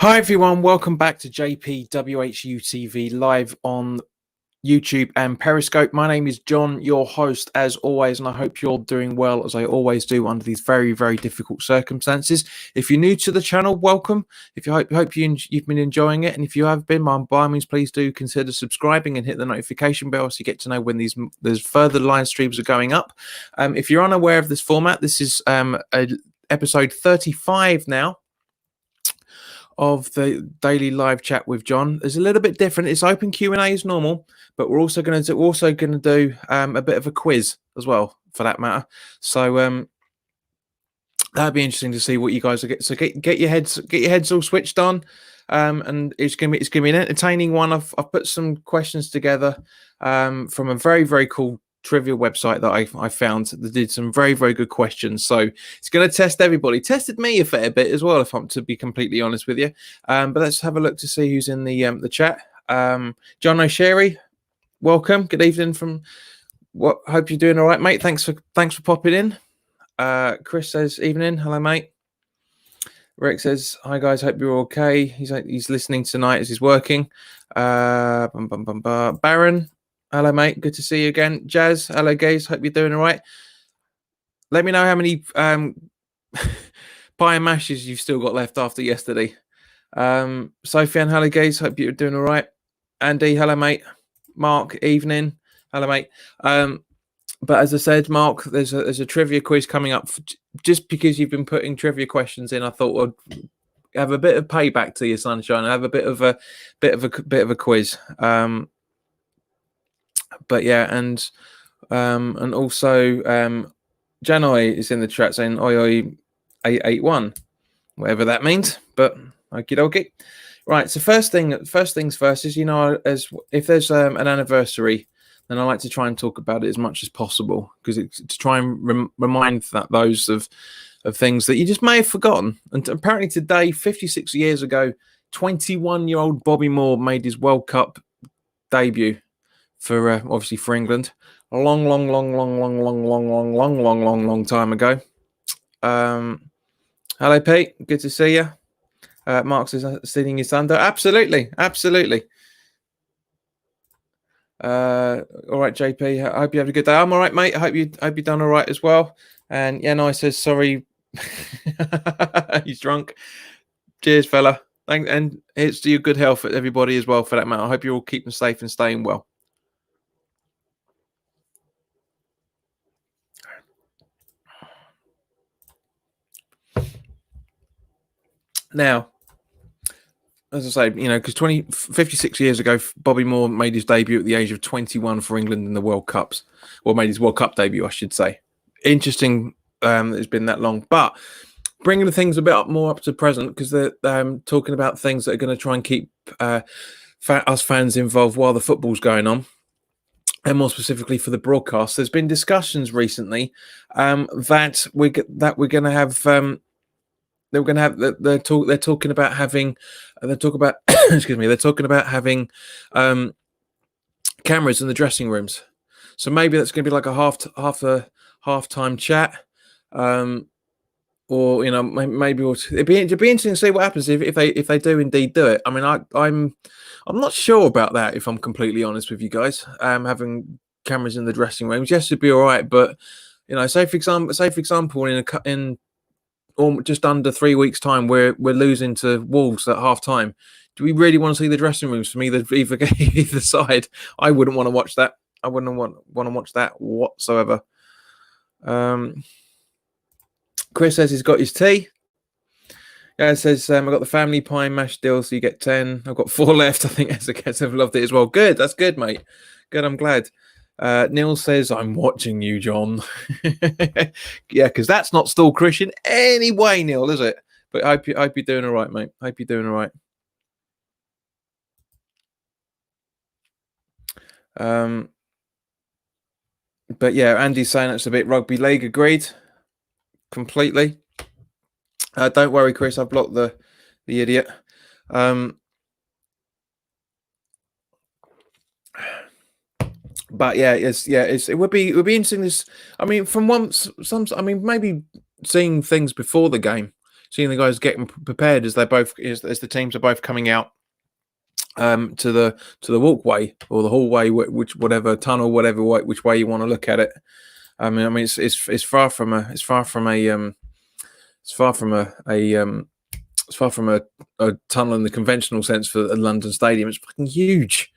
Hi everyone, welcome back to WHU TV live on YouTube and Periscope. My name is John, your host as always, and I hope you're doing well as I always do under these very, very difficult circumstances. If you're new to the channel, welcome. If you hope you've been enjoying it, and if you have been, by all means, please do consider subscribing and hit the notification bell so you get to know when there's further live streams are going up. If you're unaware of this format, this is episode 35 now of the daily live chat with John. Is a little bit different. It's open Q&A as normal, but we're also going to do a bit of a quiz as well, for that matter. So that'd be interesting to see what you guys are getting. So get your heads all switched on, and it's gonna be an entertaining one. I've put some questions together from a very, very cool trivia website that I found that did some very, very good questions. So it's going to test everybody. Tested me a fair bit as well, if I'm to be completely honest with you. But let's have a look to see who's in the chat. John O'Sherry, welcome. Good evening from what? Hope you're doing all right, mate. Thanks for popping in. Chris says evening. Hello, mate. Rick says hi, guys. Hope you're okay. He's listening tonight as he's working. Baron. Hello, mate. Good to see you again. Jazz, hello, guys. Hope you're doing all right. Let me know how many pie and mashes you've still got left after yesterday. Sophie and hello, guys. Hope you're doing all right. Andy, hello, mate. Mark, evening. Hello, mate. But as I said, Mark, there's a trivia quiz coming up. Just because you've been putting trivia questions in, I thought I'd have a bit of payback to you, sunshine. Have a bit of a quiz. But yeah, and also Janoi is in the chat saying oi 881, whatever that means. But okie dokie. Right. So first things first is, as if there's an anniversary, then I like to try and talk about it as much as possible, because it's to try and remind those of things that you just may have forgotten. And apparently today, 56 years ago, 21-year-old Bobby Moore made his World Cup debut for obviously for England, a long time ago. Hello, Pete. Good to see you. Mark's is stealing his thunder. Absolutely. All right, JP. I hope you have a good day. I'm all right, mate. I hope you've done all right as well. And yeah, no, says sorry. He's drunk. Cheers, fella. And it's to your good health, everybody, as well, for that matter. I hope you're all keeping safe and staying well. Now, as I say, because 56 years ago, Bobby Moore made his debut at the age of 21 for England in the World Cups. Well, made his World Cup debut, I should say. Interesting that it's been that long. But bringing the things a bit more up to present, because they're talking about things that are going to try and keep us fans involved while the football's going on. And more specifically for the broadcast, there's been discussions recently that we're going to have... They're talking about having excuse me, they're talking about having cameras in the dressing rooms. So maybe that's going to be like a halftime chat, or maybe it'd be interesting to see what happens if they do indeed do it. I mean, I'm not sure about that, if I'm completely honest with you guys. Having cameras in the dressing rooms, yes, it'd be all right, but say for example, in or just under 3 weeks' time, we're losing to Wolves at half time. Do we really want to see the dressing rooms from either side? I wouldn't want to watch that. I wouldn't want to watch that whatsoever. Chris says he's got his tea. Yeah, it says I've got the family pie and mash deal, so you get 10. I've got 4 left. I think Ezra have loved it as well. Good, that's good, mate. Good, I'm glad. Neil says, I'm watching you, John. Yeah, because that's not still Christian anyway, Neil, is it? But I hope you're doing all right, mate. Hope you're doing all right. But yeah, Andy's saying that's a bit rugby league. Agreed. Completely. Don't worry, Chris. I've blocked the idiot. But yeah, it would be interesting. I mean, maybe seeing things before the game, seeing the guys getting prepared as as the teams are both coming out to the walkway or the hallway, which whatever tunnel, whatever way, which way you want to look at it. I mean, it's far from a a tunnel in the conventional sense for a London stadium. It's fucking huge.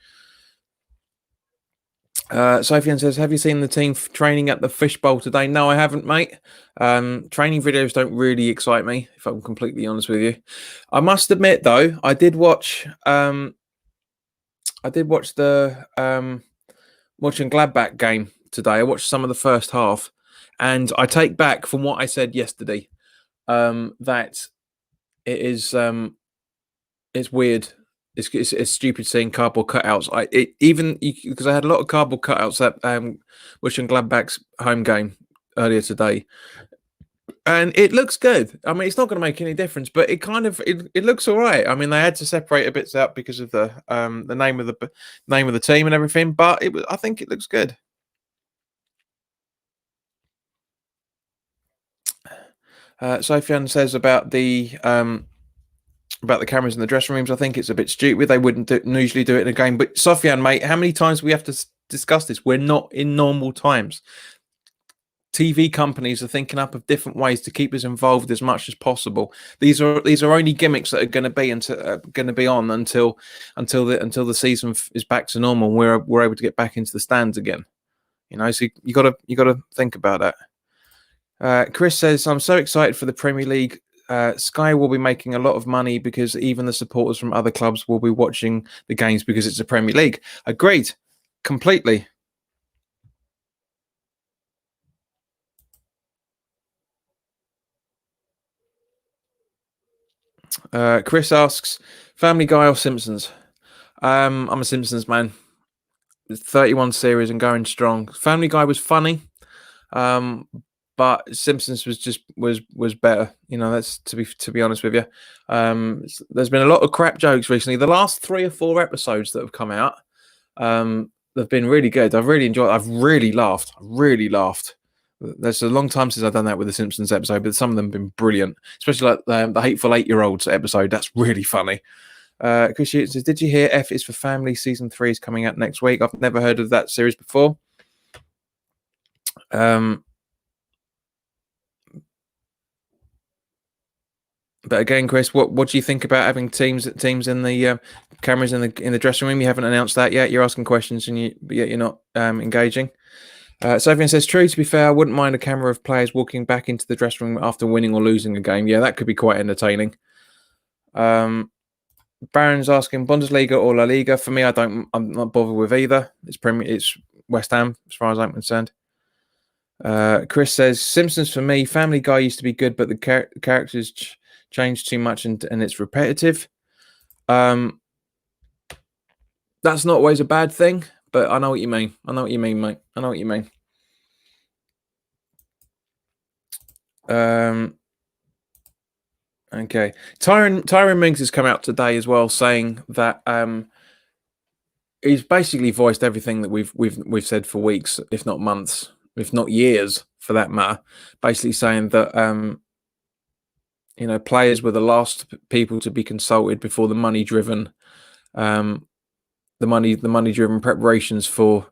Sofian says, have you seen the team training at the fishbowl today? No, I haven't, mate. Training videos don't really excite me, if I'm completely honest with you. I must admit, though, I did watch the watching Gladbach game today. I watched some of the first half, and I take back from what I said yesterday, that it is it's weird. It's stupid seeing cardboard cutouts. Because I had a lot of cardboard cutouts at Wishing Gladbach's home game earlier today, and it looks good. I mean, it's not going to make any difference, but it looks all right. I mean, they had to separate a bits out because of the name of the team and everything, but I think it looks good. Sofian says about the cameras in the dressing rooms. I think it's a bit stupid. They wouldn't usually do it in a game. But Sofian, mate, how many times do we have to discuss this? We're not in normal times. TV companies are thinking up of different ways to keep us involved as much as possible. These are only gimmicks that are going to be on until the season is back to normal. And we're able to get back into the stands again. You know, so you got to think about that. Chris says, I'm so excited for the Premier League. Sky will be making a lot of money because even the supporters from other clubs will be watching the games because it's a Premier League. Agreed, completely. Chris asks, Family Guy or Simpsons? I'm a Simpsons man. 31 series and going strong. Family Guy was funny, but Simpsons was better. You know, that's to be honest with you. There's been a lot of crap jokes recently. The last 3 or 4 episodes that have come out, they've been really good. I've really enjoyed. I've really laughed. There's a long time since I've done that with the Simpsons episode, but some of them have been brilliant, especially like the Hateful 8-Year-Olds episode. That's really funny. Chris says, did you hear F is for Family season 3 is coming out next week? I've never heard of that series before. But again, Chris, what do you think about having teams in the cameras in the dressing room? You haven't announced that yet. You're asking questions and yet you're not engaging. Sofian says, true, to be fair, I wouldn't mind a camera of players walking back into the dressing room after winning or losing a game. Yeah, that could be quite entertaining. Baron's asking, Bundesliga or La Liga? For me, I'm not bothered with either. It's West Ham, as far as I'm concerned. Chris says, Simpsons for me. Family Guy used to be good, but the characters changed too much and it's repetitive. That's not always a bad thing, but I know what you mean. I know what you mean, mate. I know what you mean. Okay. Tyron Mings has come out today as well, saying that he's basically voiced everything that we've said for weeks, if not months, if not years, for that matter. Basically saying that players were the last people to be consulted before the money-driven preparations for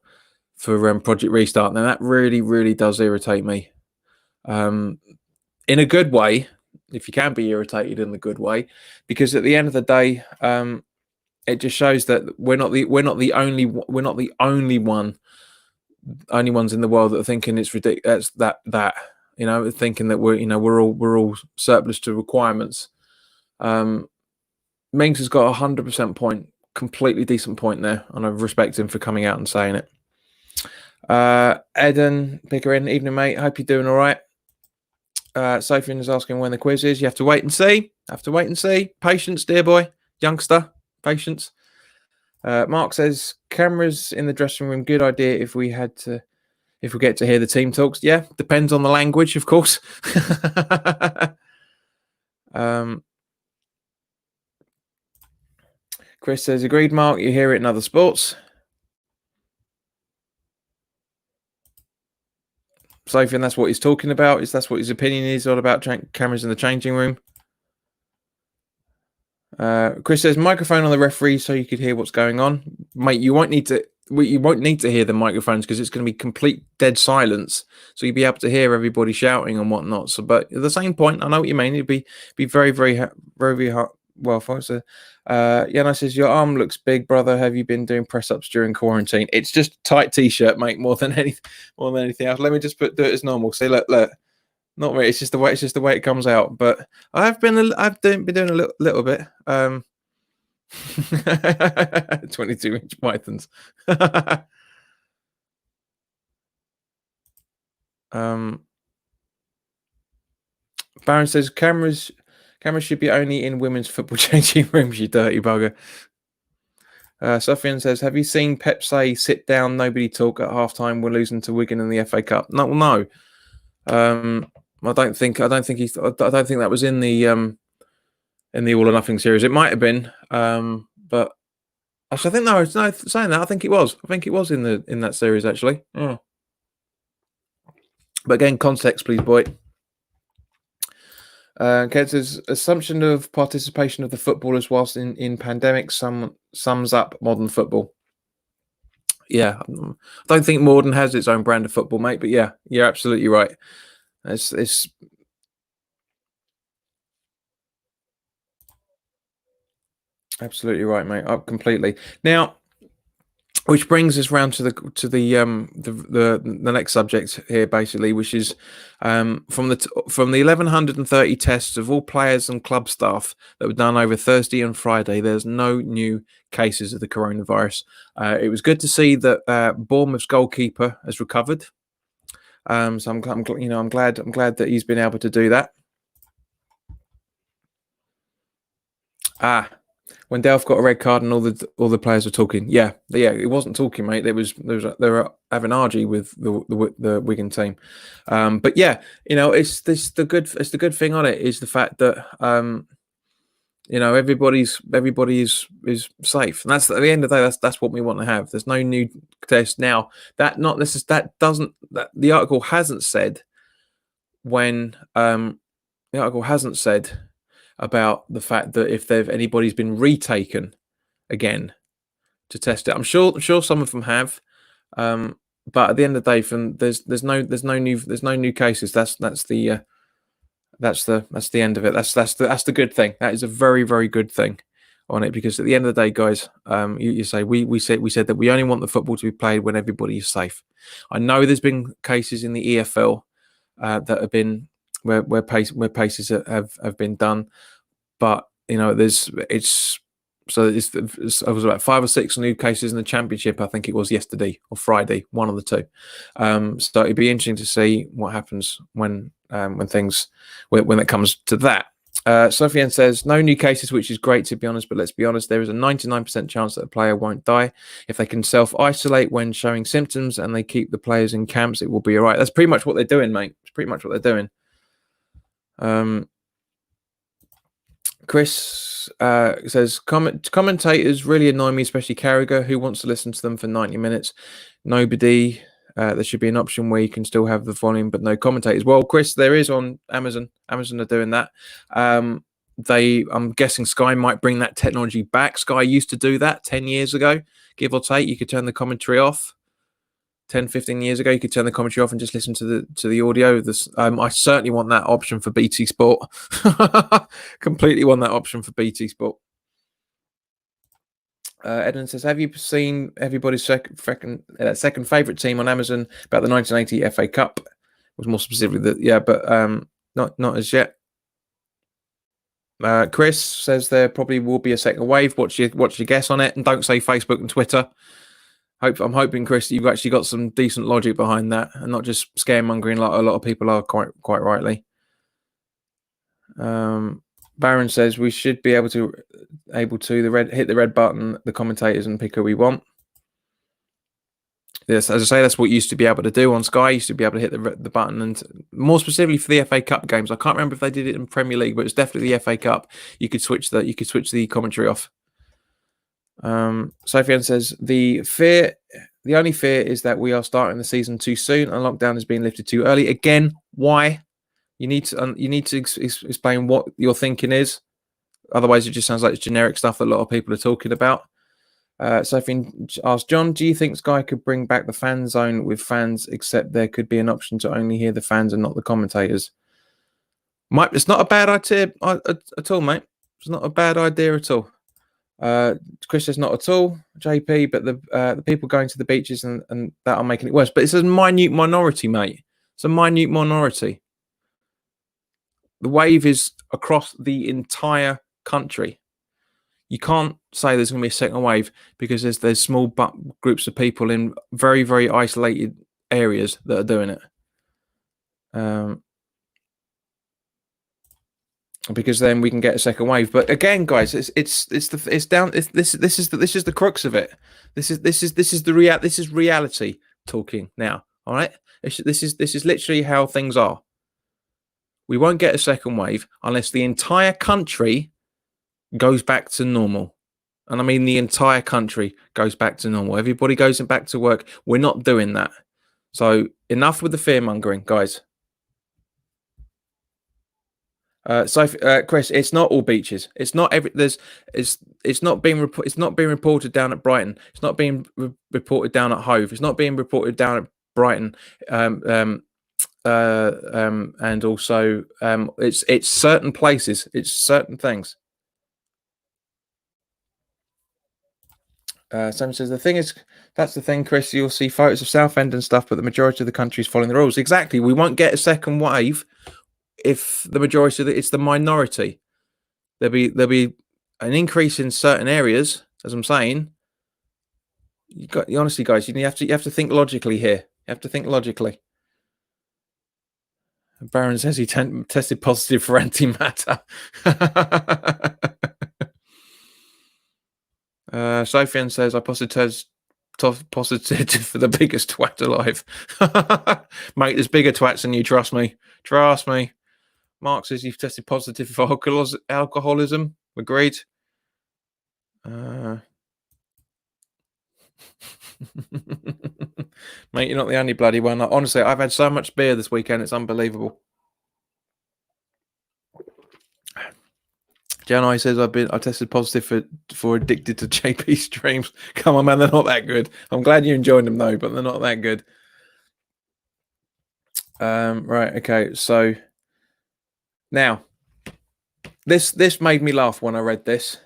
Project Restart. Now that really, really does irritate me. In a good way, if you can be irritated in the good way, because at the end of the day, it just shows that we're not the only ones in the world that are thinking it's ridiculous. Thinking that we're all surplus to requirements. Mings has got 100% point, completely decent point there, and I respect him for coming out and saying it. Eden Pickering, evening mate. Hope you're doing all right. Sofian is asking when the quiz is. You have to wait and see. Patience, dear boy, youngster. Patience. Mark says cameras in the dressing room. Good idea if we get to hear the team talks. Yeah, depends on the language, of course. Chris says agreed. Mark, you hear it in other sports. Sofian, that's what he's talking about. That's what his opinion is all about. Cameras in the changing room. Chris says microphone on the referee so you could hear what's going on, mate. You won't need to. You won't need to hear the microphones because it's going to be complete dead silence. So you'll be able to hear everybody shouting and whatnot. So, but at the same point, I know what you mean. It'd be very, very, very hard. Well, folks. Yana says your arm looks big, brother. Have you been doing press ups during quarantine? It's just a tight t-shirt, mate. More than anything else. Let me just do it as normal. See, look. Not really. It's just the way. It's just the way it comes out. But I've been doing a little bit. 22-inch pythons. Baron says cameras should be only in women's football changing rooms. You dirty bugger. Sofian says, have you seen Pep say sit down, nobody talk at halftime? We're losing to Wigan in the FA Cup. No. I don't think that was in the All or Nothing series. It might have been, but actually, I think no. Saying that, I think it was. I think it was in that series actually. Yeah. But again, context, please, boy. Ken says assumption of participation of the footballers whilst in pandemic sums up modern football. Yeah, I don't think Morden has its own brand of football, mate. But yeah, you're absolutely right. It's absolutely right, mate. Up completely. Now, which brings us round to the next subject here, basically, which is from the 1130 tests of all players and club staff that were done over Thursday and Friday. There's no new cases of the coronavirus. It was good to see that Bournemouth's goalkeeper has recovered. So I'm glad that he's been able to do that. When Delph got a red card and all the players were talking, yeah, it wasn't talking, mate. They were having argy with the Wigan team, but yeah, it's the good thing on it is the fact that everybody is safe, and that's at the end of the day that's what we want to have. There's no new test now. The article hasn't said when the article hasn't said about the fact that if anybody's been retaken again to test it. I'm sure some of them have, but at the end of the day, there's no new cases. That's the end of it. That's the good thing. That is a very, very good thing on it, because at the end of the day, guys, you say we said that we only want the football to be played when everybody is safe. I know there's been cases in the EFL that have been where paces have been done, but it was about 5 or 6 new cases in the Championship. I think it was yesterday or Friday, one of the two. So it'd be interesting to see what happens when it comes to that. Sofiane says no new cases, which is great to be honest. But let's be honest, there is a 99% chance that a player won't die if they can self-isolate when showing symptoms and they keep the players in camps. It will be all right. That's pretty much what they're doing, mate. It's pretty much what they're doing. Chris says commentators really annoy me, especially Carragher, who wants to listen to them for 90 minutes. Nobody. There should be an option where you can still have the volume, but no commentators. Well, Chris, there is on Amazon. Amazon are doing that. I'm guessing Sky might bring that technology back. Sky used to do that 10 years ago, give or take. You could turn the commentary off. 10, 15 years ago, you could turn the commentary off and just listen to the audio. I certainly want that option for BT Sport. Completely want that option for BT Sport. Edmund says, have you seen everybody's second favourite team on Amazon about the 1980 FA Cup? It was more specifically but not as yet. Chris says there probably will be a second wave. What's your guess on it? And don't say Facebook and Twitter. I'm hoping, Chris, that you've actually got some decent logic behind that and not just scaremongering like a lot of people are quite rightly. Baron says we should be able to hit the red button, the commentators, and pick who we want. Yes, as I say, that's what you used to be able to do on Sky. You used to be able to hit the button, and more specifically for the FA Cup games. I can't remember if they did it in Premier League, but it's definitely the FA Cup. You could switch the commentary off. Sofiane says the only fear is that we are starting the season too soon and lockdown is being lifted too early. Again, why? You need to explain what your thinking is. Otherwise, it just sounds like it's generic stuff that a lot of people are talking about. Sophie asked, John, do you think Sky could bring back the fan zone with fans, except there could be an option to only hear the fans and not the commentators? Mike, it's not a bad idea at all, mate. It's not a bad idea at all. Chris says not at all, JP, but the people going to the beaches and that are making it worse. But it's a minute minority, mate. It's a minute minority. The wave is across the entire country. You can't say there's going to be a second wave because there's small groups of people in very, very isolated areas that are doing it. Because then we can get a second wave. But again, guys, this is the crux of it. This is reality talking now. All right, this is literally how things are. We won't get a second wave unless the entire country goes back to normal. And I mean the entire country goes back to normal. Everybody goes back to work. We're not doing that. So enough with the fear mongering, guys. Chris, it's not all beaches. It's not every. It's not being reported down at Brighton. It's not being reported down at Hove. It's not being reported down at Brighton. And also it's certain places. It's certain things. Sam says that's the thing, Chris. You'll see photos of Southend and stuff, but the majority of the country is following the rules. Exactly. We won't get a second wave if the majority of it's the minority. There'll be an increase in certain areas, as I'm saying. Honestly, guys, you have to think logically here. You have to think logically. Baron says he tested positive for antimatter. Sophian says I positive for the biggest twat alive. Mate, there's bigger twats than you, trust me. Trust me. Mark says you've tested positive for alcoholism. Agreed. Mate, you're not the only bloody one. Honestly, I've had so much beer this weekend, it's unbelievable. Janai says I tested positive for addicted to JP streams. Come on, man, they're not that good. I'm glad you enjoyed them though, but they're not that good. Right, okay, so now this made me laugh when I read this.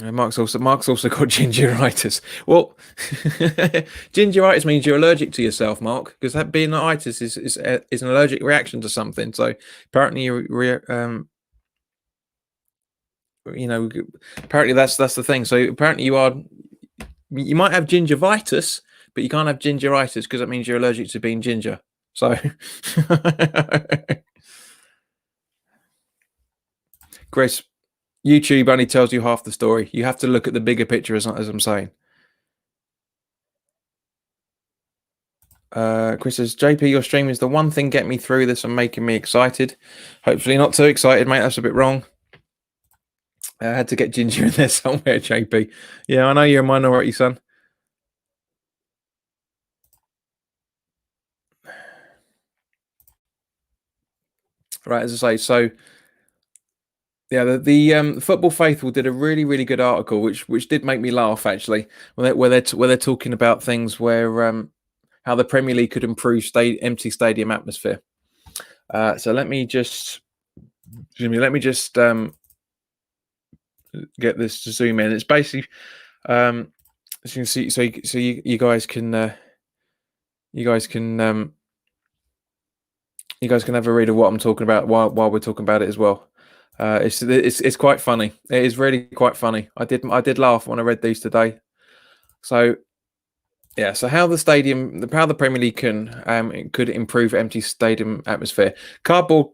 Mark's also got gingeritis. Well, gingeritis means you're allergic to yourself, Mark, because that being itis is an allergic reaction to something. So apparently apparently that's the thing. So apparently you might have gingivitis, but you can't have gingeritis because that means you're allergic to being ginger. So Chris, YouTube only tells you half the story. You have to look at the bigger picture, as I'm saying. Chris says, JP, your stream is the one thing getting me through this and making me excited. Hopefully not too excited, mate. That's a bit wrong. I had to get ginger in there somewhere, JP. Yeah, I know you're a minority, son. Right, as I say, so yeah, the Football Faithful did a really, really good article, which did make me laugh actually, where they're talking about things where how the Premier League could improve empty stadium atmosphere. So let me just get this to zoom in. It's basically as you can see, so you guys can have a read of what I'm talking about while we're talking about it as well. It's quite funny. It is really quite funny. I did laugh when I read these today. So yeah, so how the Premier League could improve empty stadium atmosphere. Cardboard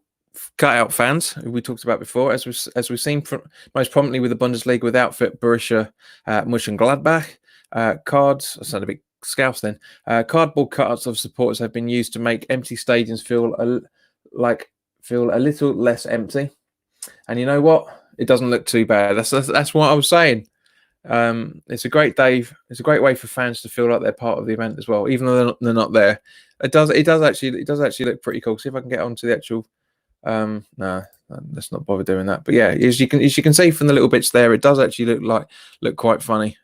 cutout fans, who we talked about before, as we've seen most prominently with the Bundesliga with outfit Borussia Mönchengladbach. Cards, I sound a bit scouse then. Cardboard cutouts of supporters have been used to make empty stadiums feel a little less empty. And you know what? It doesn't look too bad. That's what I was saying. It's a great day. It's a great way for fans to feel like they're part of the event as well, even though they're not there. It does actually look pretty cool. See if I can get onto the actual. No, let's not bother doing that. But yeah, as you can see from the little bits there, it does actually look quite funny.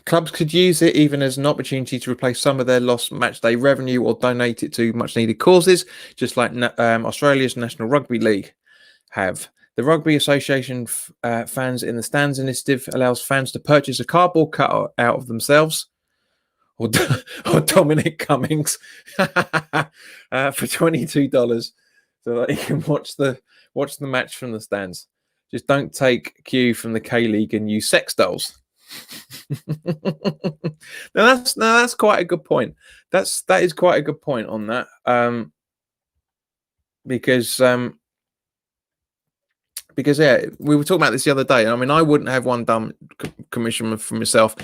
Clubs could use it even as an opportunity to replace some of their lost match day revenue or donate it to much needed causes, just like Australia's National Rugby League have. The Rugby Association Fans in the Stands initiative allows fans to purchase a cardboard cutout out of themselves or Dominic Cummings for $22 so that you can watch the match from the stands. Just don't take cue from the K League and use sex dolls. That's quite a good point. That is quite a good point on that. Because yeah, we were talking about this the other day. I mean, I wouldn't have one done commission for myself.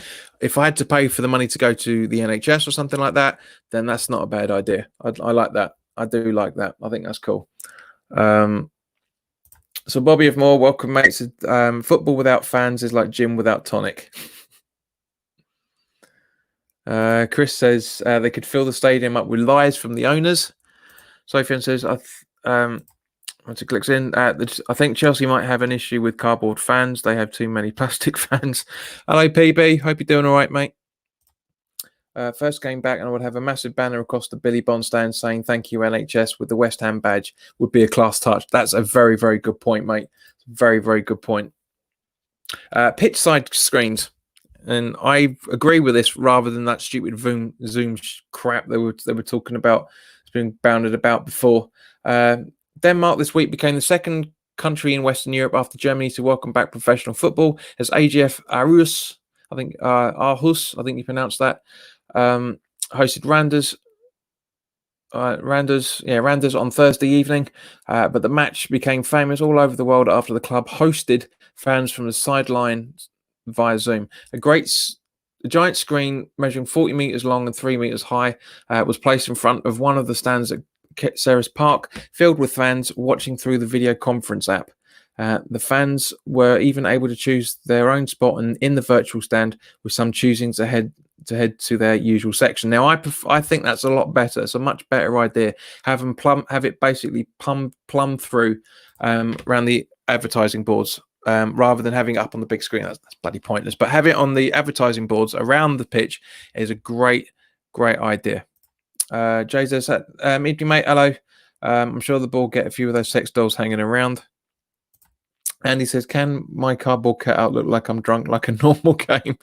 If I had to pay for the money to go to the NHS or something like that, then that's not a bad idea. I like that. I do like that. I think that's cool. So Bobby of Moore, welcome mates. Football without fans is like gym without tonic. Chris says they could fill the stadium up with lies from the owners. Sofian says, once it clicks in, I think Chelsea might have an issue with cardboard fans. They have too many plastic fans. Hello, PB. Hope you're doing all right, mate. First game back, and I would have a massive banner across the Billy Bond stand saying "Thank you NHS" with the West Ham badge. Would be a class touch. That's a very, very good point, mate. Very, very good point. Pitch side screens, and I agree with this rather than that stupid Zoom crap they were talking about. It's been bounded about before. Denmark this week became the second country in Western Europe after Germany to welcome back professional football as AGF Aarhus, I think you pronounced that, hosted Randers on Thursday evening, but the match became famous all over the world after the club hosted fans from the sideline via Zoom. A giant screen measuring 40 meters long and 3 meters high was placed in front of one of the stands at Ceres Park, filled with fans watching through the video conference app. The fans were even able to choose their own spot in the virtual stand, with some choosing to head to their usual section. Now, I think that's a lot better. It's a much better idea. Have it basically plumb through around the advertising boards rather than having it up on the big screen. That's bloody pointless. But have it on the advertising boards around the pitch is a great idea. Jay says, meet you, mate. Hello. I'm sure the ball get a few of those sex dolls hanging around. And he says, can my cardboard cutout look like I'm drunk like a normal game?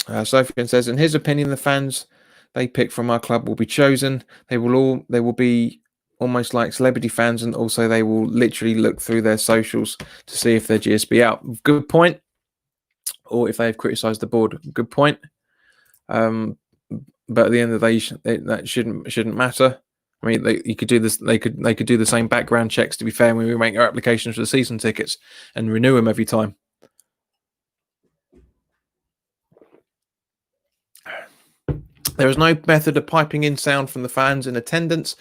Sofian says, in his opinion, the fans they pick from our club will be chosen. They will be almost like celebrity fans, and also they will literally look through their socials to see if they're GSB out. Good point. Or if they have criticised the board. Good point. But at the end of the day, that shouldn't matter. I mean, you could do this. They could do the same background checks. To be fair, when we make our applications for the season tickets and renew them every time. There is no method of piping in sound from the fans in attendance,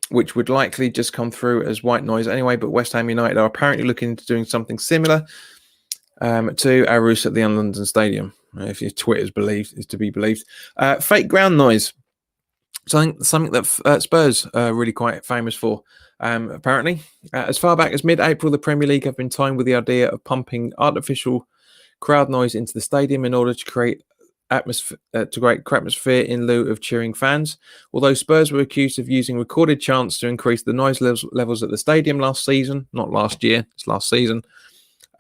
which would likely just come through as white noise anyway. But West Ham United are apparently looking into doing something similar to Aarhus at the London Stadium, if your Twitter is to be believed. Fake ground noise. Something that Spurs are really quite famous for, apparently. As far back as mid-April, the Premier League have been toying with the idea of pumping artificial crowd noise into the stadium in order to create atmosphere in lieu of cheering fans. Although Spurs were accused of using recorded chants to increase the noise levels at the stadium last season, not last year, it's last season,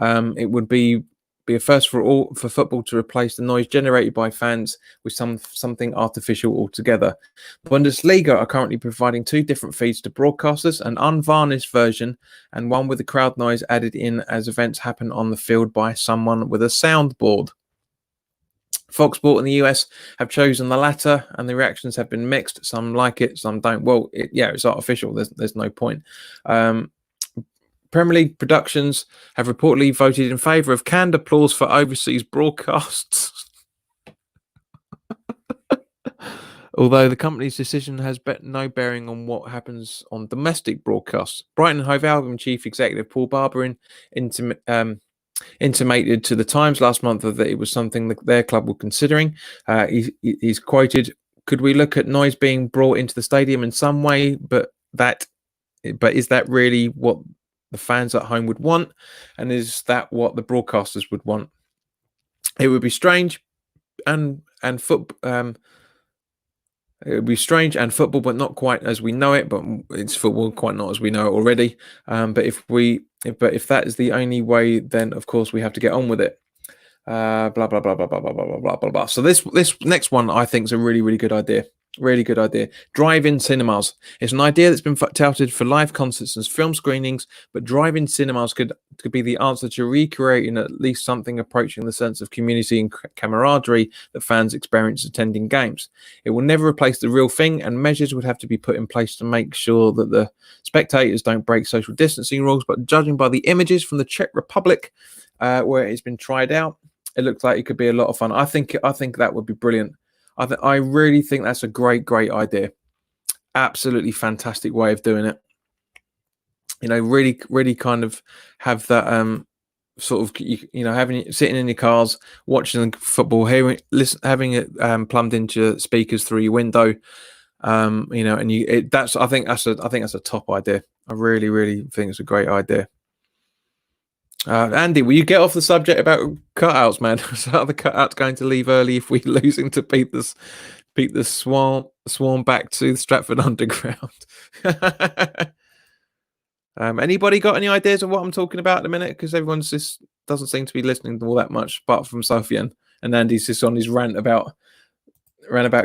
it would be a first for football to replace the noise generated by fans with something artificial altogether. Bundesliga are currently providing 2 different feeds to broadcasters, an unvarnished version and one with the crowd noise added in as events happen on the field by someone with a soundboard. Fox Sport in the US have chosen the latter, and the reactions have been mixed. Some like it, some don't. Well, it's artificial. There's no point. Premier League productions have reportedly voted in favour of canned applause for overseas broadcasts. although the company's decision has no bearing on what happens on domestic broadcasts. Brighton and Hove Albion chief executive Paul Barberin intimated to the Times last month that it was something that their club were considering. He's quoted, "Could we look at noise being brought into the stadium in some way, but is that really what the fans at home would want, and is that what the broadcasters would want? It would be strange and football." It would be strange and football, but not quite as we know it. But it's football, quite not as we know it already. But if that is the only way, then of course we have to get on with it. Blah blah blah blah blah blah blah blah blah blah. So this next one I think is a really good idea. Really good idea. Drive-in cinemas. It's an idea that's been touted for live concerts and film screenings, but drive-in cinemas could be the answer to recreating at least something approaching the sense of community and camaraderie that fans experience attending games. It will never replace the real thing, and measures would have to be put in place to make sure that the spectators don't break social distancing rules. But judging by the images from the Czech Republic, where it's been tried out, it looks like it could be a lot of fun. I think that would be brilliant. I really think that's a great idea. Absolutely fantastic way of doing it. Really kind of have that sort of having sitting in your cars, watching football, having it plumbed into your speakers through your window. I think that's a top idea. I really think it's a great idea. Andy, will you get off the subject about cutouts, man? So are the cutouts going to leave early if we're losing to beat the Swarm back to Stratford Underground? Anybody got any ideas of what I'm talking about at the minute? Because everyone's just doesn't seem to be listening all that much, apart from Sofian, and Andy's just on his rant about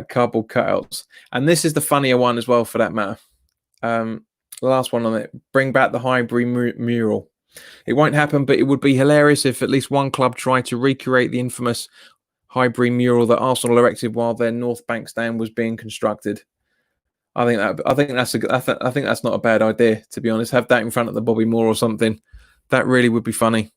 cardboard cutouts. And this is the funnier one as well, for that matter. The last one on it: bring back the Highbury mural. It won't happen, but it would be hilarious if at least one club tried to recreate the infamous Highbury mural that Arsenal erected while their North Bank stand was being constructed. I think that's not a bad idea, to be honest. Have that in front of the Bobby Moore or something. That really would be funny.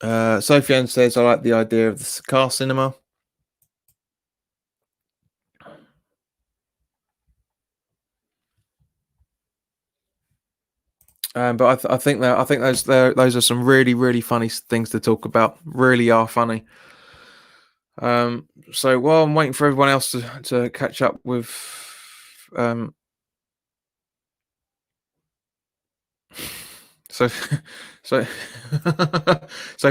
Sofiane says, I like the idea of the car cinema. But I think those are some really funny things to talk about. Really are funny. So while I'm waiting for everyone else to catch up with, so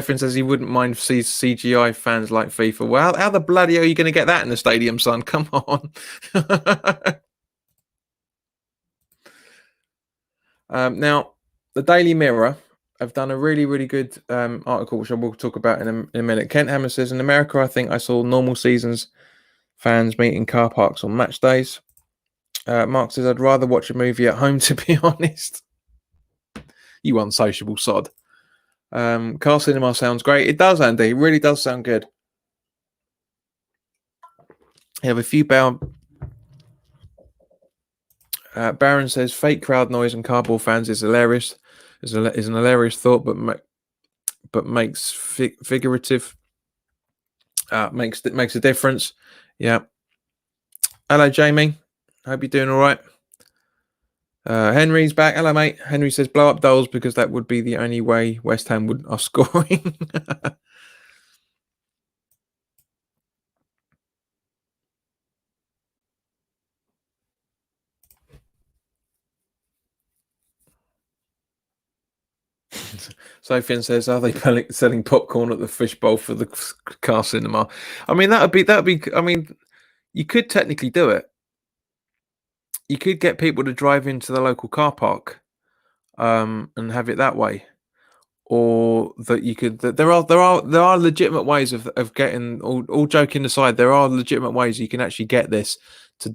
Finn says he wouldn't mind CGI fans like FIFA. Well, how the bloody hell are you going to get that in the stadium, son? Come on. Now, the Daily Mirror have done a really good article, which I will talk about in a minute. Kent Hammer says, in America, I think I saw normal seasons fans meet in car parks on match days. Mark says, I'd rather watch a movie at home, to be honest. You unsociable sod. Car cinema sounds great. It does, Andy. It really does sound good. You have a few Baron says, fake crowd noise and cardboard fans is hilarious. Is an hilarious thought, but makes figurative. Makes a difference. Yeah. Hello, Jamie. Hope you're doing all right. Henry's back. Hello, mate. Henry says, blow up Doles because that would be the only way West Ham are scoring. Sofian says, are they selling popcorn at the fishbowl for the car cinema? I mean, that'd be. I mean, you could technically do it. You could get people to drive into the local car park, and have it that way, or that you could. There are legitimate ways of getting. All joking aside, there are legitimate ways you can actually get this to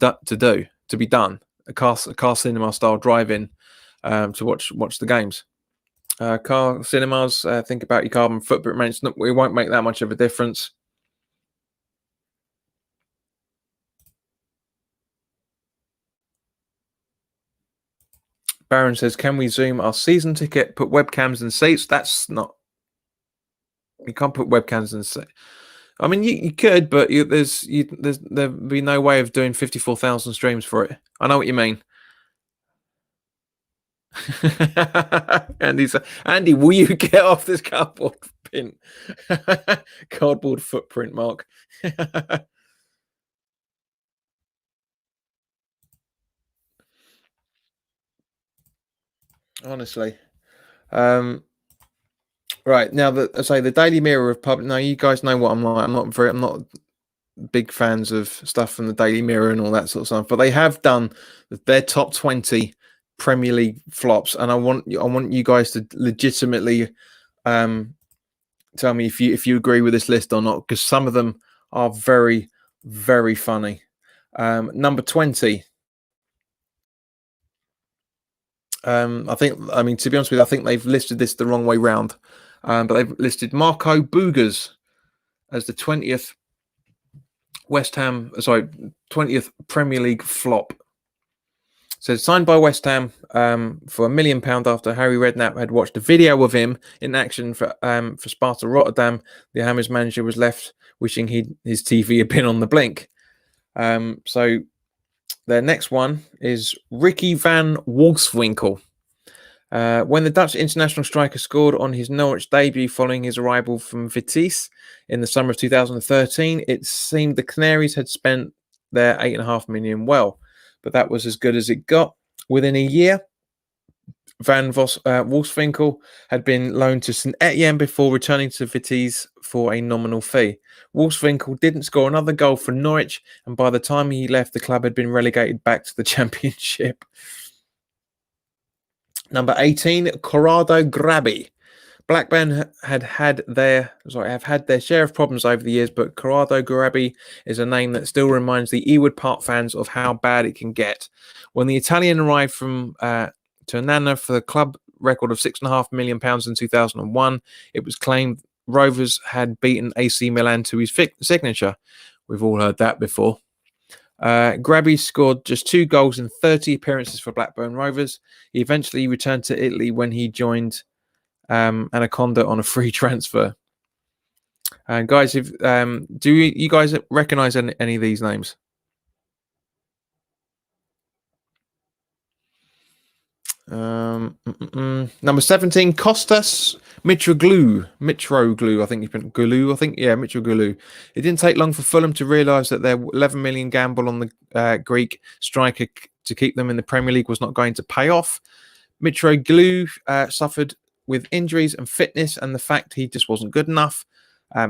be done. A car cinema style drive-in, to watch the games. Car cinemas, think about your carbon footprint, man. It won't make that much of a difference. Baron says, can we Zoom our season ticket, put webcams in seats? That's not... You can't put webcams and say. I mean, you could, but there'd be no way of doing 54,000 streams for it. I know what you mean. Andy, will you get off this cardboard pin? Cardboard footprint, Mark. Honestly. Right now, I say the Daily Mirror of public. Now, you guys know what I'm like. I'm not big fans of stuff from the Daily Mirror and all that sort of stuff. But they have done their top 20 Premier League flops, and I want you guys to legitimately tell me if you agree with this list or not, because some of them are very, very funny. Number 20. I mean, to be honest with you, I think they've listed this the wrong way round. But they've listed Marco Boogers as the 20th 20th Premier League flop. So signed by West Ham for £1 million after Harry Redknapp had watched a video of him in action for Sparta Rotterdam. The Hammers manager was left wishing his TV had been on the blink. So their next one is Ricky van Wolfswinkel. When the Dutch international striker scored on his Norwich debut following his arrival from Vitesse in the summer of 2013, it seemed the Canaries had spent their £8.5 million well, but that was as good as it got. Within a year, Van Wolfswinkel had been loaned to St Etienne before returning to Vitesse for a nominal fee. Wolfswinkel didn't score another goal for Norwich, and by the time he left, the club had been relegated back to the Championship. Number 18, Corrado Grabbi. Blackburn have had their share of problems over the years, but Corrado Grabbi is a name that still reminds the Ewood Park fans of how bad it can get. When the Italian arrived from Ternana for the club record of £6.5 million in 2001, it was claimed Rovers had beaten AC Milan to his signature. We've all heard that before. Grabbi scored just 2 goals in 30 appearances for Blackburn Rovers. He eventually returned to Italy when he joined Anaconda on a free transfer. And guys, do you guys recognize any of these names? Number 17, Kostas Mitroglou, I think Mitroglou. It didn't take long for Fulham to realise that their 11 million gamble on the Greek striker to keep them in the Premier League was not going to pay off. Mitroglou suffered with injuries and fitness and the fact he just wasn't good enough.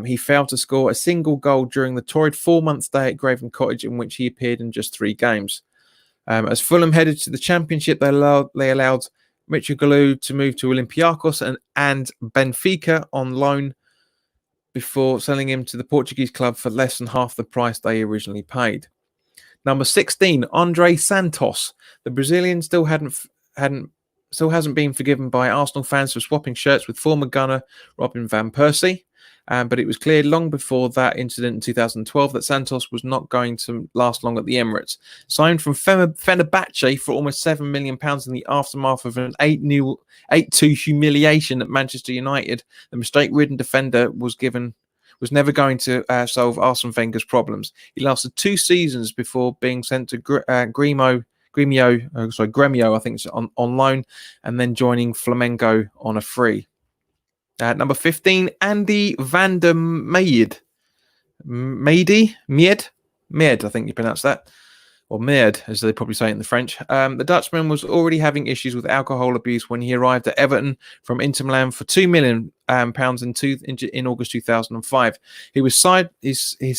He failed to score a single goal during the torrid 4-month stay at Craven Cottage, in which he appeared in just 3 games. As Fulham headed to the Championship, they allowed Mitroglou to move to Olympiacos and Benfica on loan before selling him to the Portuguese club for less than half the price they originally paid. Number 16, Andre Santos. The Brazilian still hasn't been forgiven by Arsenal fans for swapping shirts with former gunner Robin van Persie. But it was clear long before that incident in 2012 that Santos was not going to last long at the Emirates. Signed from Fenerbahce for almost £7 million in the aftermath of an 8-2 humiliation at Manchester United, the mistake-ridden defender was never going to solve Arsene Wenger's problems. He lasted 2 seasons before being sent to Gremio, I think it's on loan, and then joining Flamengo on a free. Number 15, Andy van der Meijde. Meijde, I think you pronounce that. Or Mead, as they probably say it in the French. The Dutchman was already having issues with alcohol abuse when he arrived at Everton from Inter Milan for £2 million in August 2005. His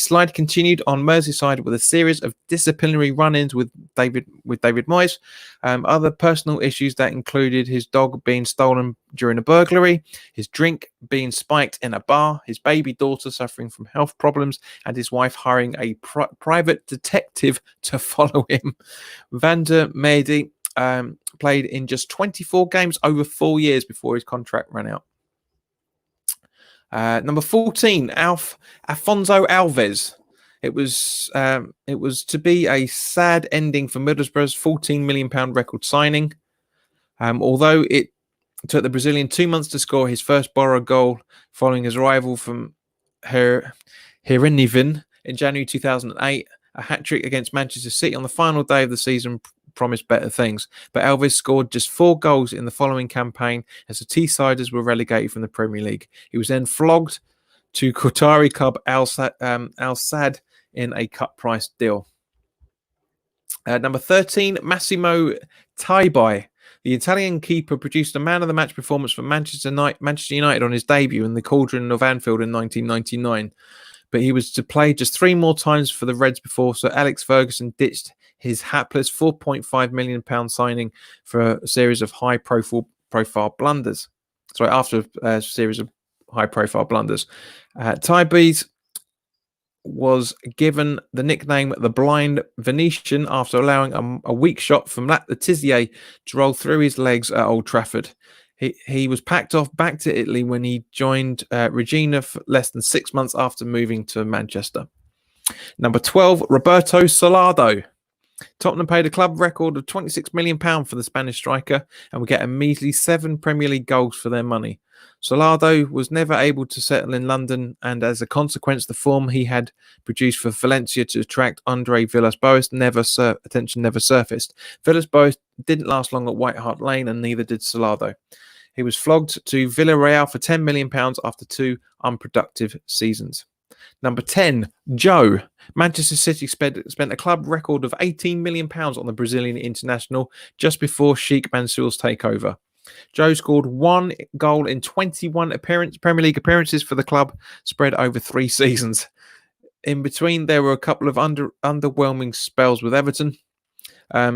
slide continued on Merseyside with a series of disciplinary run-ins with David Moyes. Other personal issues that included his dog being stolen during a burglary, his drink being spiked in a bar, his baby daughter suffering from health problems, and his wife hiring a private detective to follow him. Van der Meijde played in just 24 games over 4 years before his contract ran out. Number 14, Afonso Alves. It was to be a sad ending for Middlesbrough's £14 million record signing. Although it It took the Brazilian 2 months to score his first Bora goal following his arrival from Heerenveen in January 2008. A hat-trick against Manchester City on the final day of the season promised better things, but Elvis scored just 4 goals in the following campaign as the Teessiders were relegated from the Premier League. He was then flogged to Qatari club Al Sadd in a cut price deal. Number 13, Massimo Taibai. The Italian keeper produced a man-of-the-match performance for Manchester United on his debut in the Cauldron of Anfield in 1999. But he was to play just 3 more times for the Reds before Sir Alex Ferguson ditched his hapless £4.5 million signing for a series of high-profile blunders. After a series of high-profile blunders. Tybes was given the nickname the Blind Venetian after allowing a weak shot from Letizier to roll through his legs at Old Trafford. He was packed off back to Italy when he joined Regina for less than 6 months after moving to Manchester. Number 12, Roberto Solardo. Tottenham paid a club record of £26 million for the Spanish striker and would get a measly 7 Premier League goals for their money. Solardo was never able to settle in London, and as a consequence, the form he had produced for Valencia to attract Andre Villas-Boas never surfaced. Villas-Boas didn't last long at White Hart Lane, and neither did Solardo. He was flogged to Villarreal for £10 million after 2 unproductive seasons. Number 10, Joe. Manchester City spent a club record of £18 million on the Brazilian international just before Sheikh Mansour's takeover. Joe scored 1 goal in 21 Premier League appearances for the club, spread over 3 seasons. In between, there were a couple of underwhelming spells with Everton.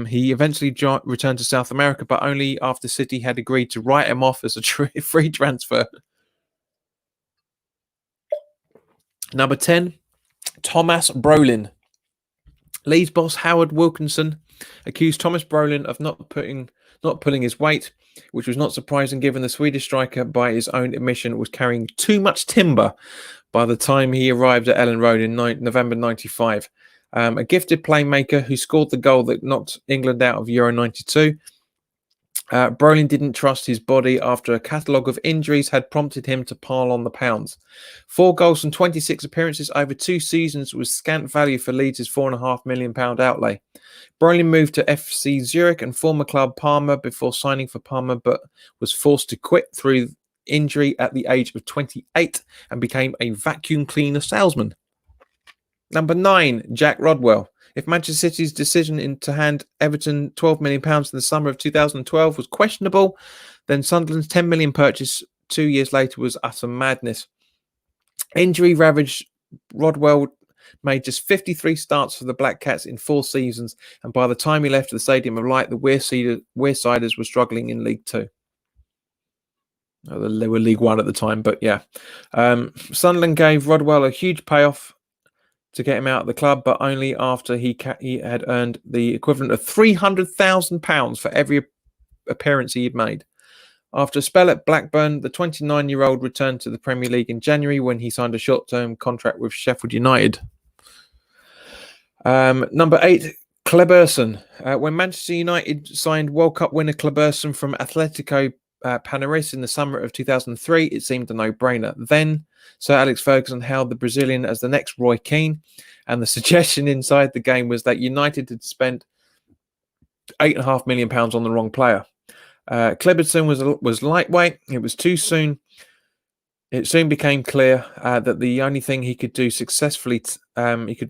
He eventually returned to South America, but only after City had agreed to write him off as a free transfer. Number 10, Thomas Brolin. Leeds boss Howard Wilkinson accused Thomas Brolin of not pulling his weight, which was not surprising given the Swedish striker, by his own admission, was carrying too much timber by the time he arrived at Ellen Road in November 95. A gifted playmaker who scored the goal that knocked England out of Euro 92. Brolin didn't trust his body after a catalogue of injuries had prompted him to pile on the pounds. 4 goals and 26 appearances over 2 seasons was scant value for Leeds' £4.5 million outlay. Brolin moved to FC Zurich and former club Parma before signing for Parma, but was forced to quit through injury at the age of 28 and became a vacuum cleaner salesman. Number 9, Jack Rodwell. If Manchester City's decision to hand Everton £12 million in the summer of 2012 was questionable, then Sunderland's £10 million purchase 2 years later was utter madness. Injury-ravaged Rodwell made just 53 starts for the Black Cats in 4 seasons, and by the time he left the Stadium of Light, the Wearsiders were struggling in League 2. They were League 1 at the time, but yeah. Sunderland gave Rodwell a huge payoff to get him out of the club, but only after he had earned the equivalent of £300,000 for every appearance he had made. After a spell at Blackburn, the 29-year-old returned to the Premier League in January when he signed a short-term contract with Sheffield United. Number 8, Kleberson. When Manchester United signed World Cup winner Kleberson from Atletico Panaris in the summer of 2003, it seemed a no-brainer. Then Sir Alex Ferguson hailed the Brazilian as the next Roy Keane, and the suggestion inside the game was that United had spent £8.5 million on the wrong player. Kleberson was lightweight. It soon became clear that the only thing he could do successfully It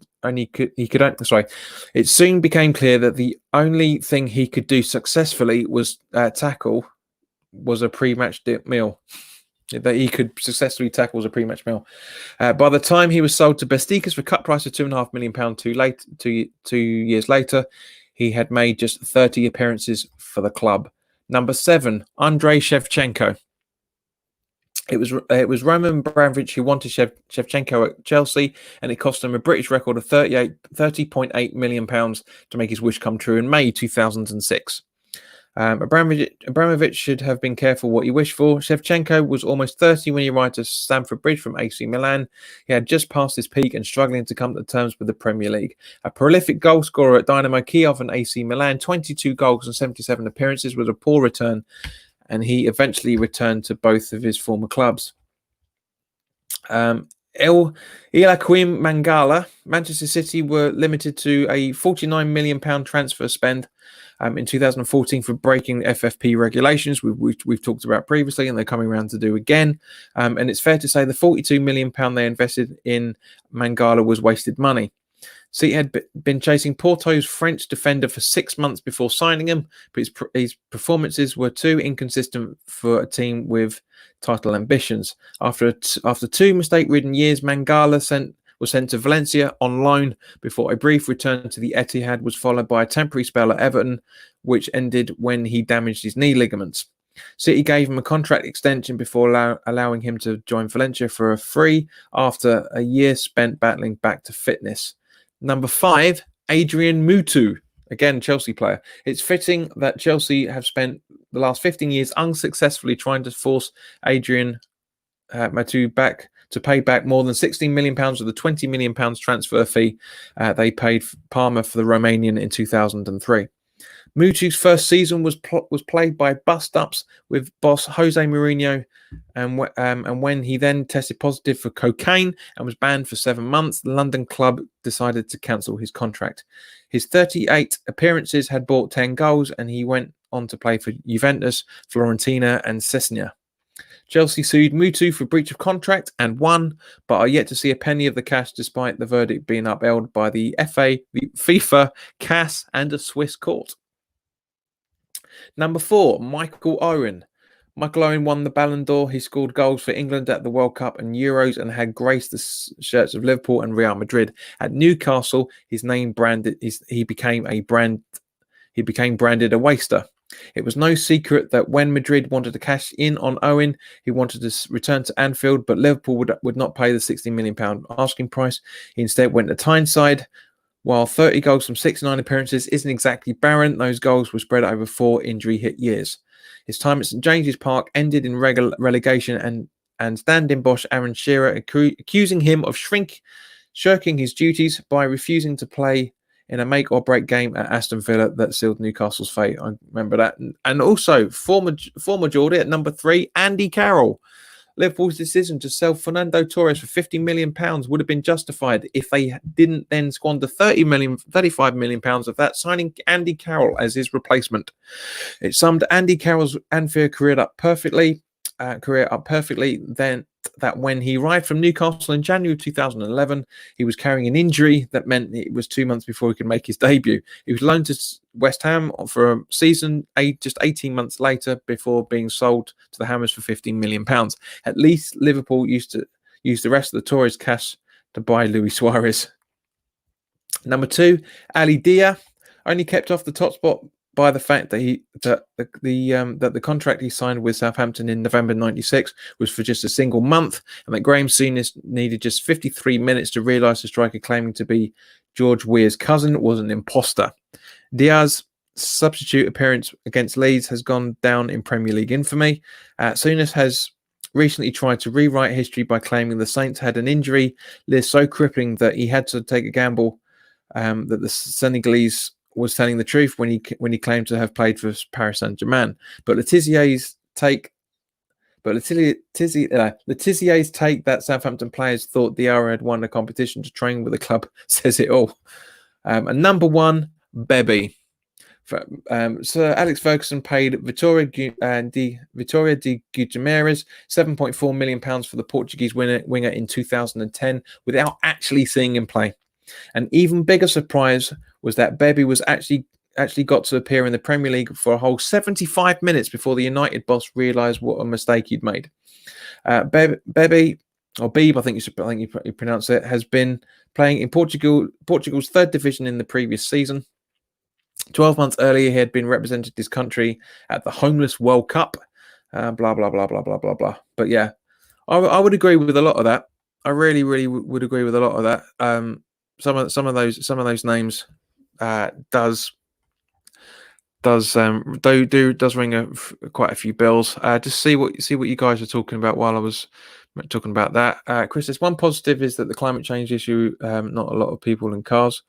soon became clear that the only thing he could do successfully was was a pre-match meal. That he could successfully tackle was a pre-match meal. By the time he was sold to Besticas for a cut price of £2.5 million 2 years later, he had made just 30 appearances for the club. Number 7, Andrei Shevchenko. It was Roman Abramovich who wanted Shevchenko at Chelsea, and it cost him a British record of £30.8 million to make his wish come true in May 2006. Abramovich should have been careful what he wished for. Shevchenko was almost 30 when he arrived at Stamford Bridge from AC Milan. He had just passed his peak and struggling to come to terms with the Premier League. A prolific goal scorer at Dynamo Kiev and AC Milan, 22 goals and 77 appearances was a poor return and he eventually returned to both of his former clubs. Joaquim Mangala, Manchester City were limited to a £49 million transfer spend in 2014 for breaking FFP regulations we've talked about previously, and they're coming around to do again. And it's fair to say the £42 million they invested in Mangala was wasted money. City had been chasing Porto's French defender for 6 months before signing him, but his performances were too inconsistent for a team with title ambitions. After 2 mistake-ridden years, Mangala was sent to Valencia on loan before a brief return to the Etihad was followed by a temporary spell at Everton, which ended when he damaged his knee ligaments. City gave him a contract extension before allowing him to join Valencia for a free after a year spent battling back to fitness. Number 5, Adrian Mutu, again, Chelsea player. It's fitting that Chelsea have spent the last 15 years unsuccessfully trying to force Adrian Mutu back to pay back more than £16 million of the £20 million transfer fee they paid Parma for the Romanian in 2003. Mutu's first season was plagued by bust-ups with boss Jose Mourinho, and when he then tested positive for cocaine and was banned for 7 months, the London club decided to cancel his contract. His 38 appearances had brought 10 goals, and he went on to play for Juventus, Fiorentina, and Cesena. Chelsea sued Mutu for breach of contract and won, but are yet to see a penny of the cash despite the verdict being upheld by the FA, the FIFA, CAS, and a Swiss court. Number 4, Michael Owen. Michael Owen won the Ballon d'Or. He scored goals for England at the World Cup and Euros and had graced the shirts of Liverpool and Real Madrid. At Newcastle, his name he became branded a waster. It was no secret that when Madrid wanted to cash in on Owen, he wanted to return to Anfield, but Liverpool would not pay the £60 million asking price. He instead went to Tyneside. While 30 goals from 69 appearances isn't exactly barren, those goals were spread over 4 injury-hit years. His time at St James's Park ended in relegation, and stand-in boss Aaron Shearer accusing him of shirking his duties by refusing to play in a make-or-break game at Aston Villa that sealed Newcastle's fate. I remember that. And also, former Geordie at number 3, Andy Carroll. Liverpool's decision to sell Fernando Torres for £50 million would have been justified if they didn't then squander £35 million of that, signing Andy Carroll as his replacement. It summed Andy Carroll's Anfield career up perfectly. Then that when he arrived from Newcastle in January 2011, he was carrying an injury that meant it was 2 months before he could make his debut. He was loaned to West Ham for a season, just 18 months later, before being sold to the Hammers for £15 million. At least Liverpool used to use the rest of the Torres cash to buy Luis Suarez. Number 2, Ali Dia, only kept off the top spot by the fact that the contract he signed with Southampton in November '96 was for just a single month, and that Graham Senior needed just 53 minutes to realise the striker claiming to be George Weah's cousin was an imposter. Diaz's substitute appearance against Leeds has gone down in Premier League infamy. Souness has recently tried to rewrite history by claiming the Saints had an injury so crippling that he had to take a gamble that the Senegalese was telling the truth when he claimed to have played for Paris Saint-Germain. But Letizier's take that Southampton players thought Diarra had won a competition to train with the club says it all. And number 1, Bebe. Sir Alex Ferguson paid Vitória de Guimarães £7.4 million for the Portuguese winger in 2010 without actually seeing him play. An even bigger surprise was that Bebe was actually got to appear in the Premier League for a whole 75 minutes before the United boss realised what a mistake he'd made. Bebe, or Beeb, I think you pronounce it, has been playing in Portugal's third division in the previous season. 12 months earlier, he had been represented his country at the Homeless World Cup. Blah blah blah blah blah blah blah. But yeah, I would agree with a lot of that. I really would agree with a lot of that. Some of those names does ring quite a few bells. Just see what you guys are talking about while I was talking about that. Chris, there's one positive is that the climate change issue, not a lot of people in cars.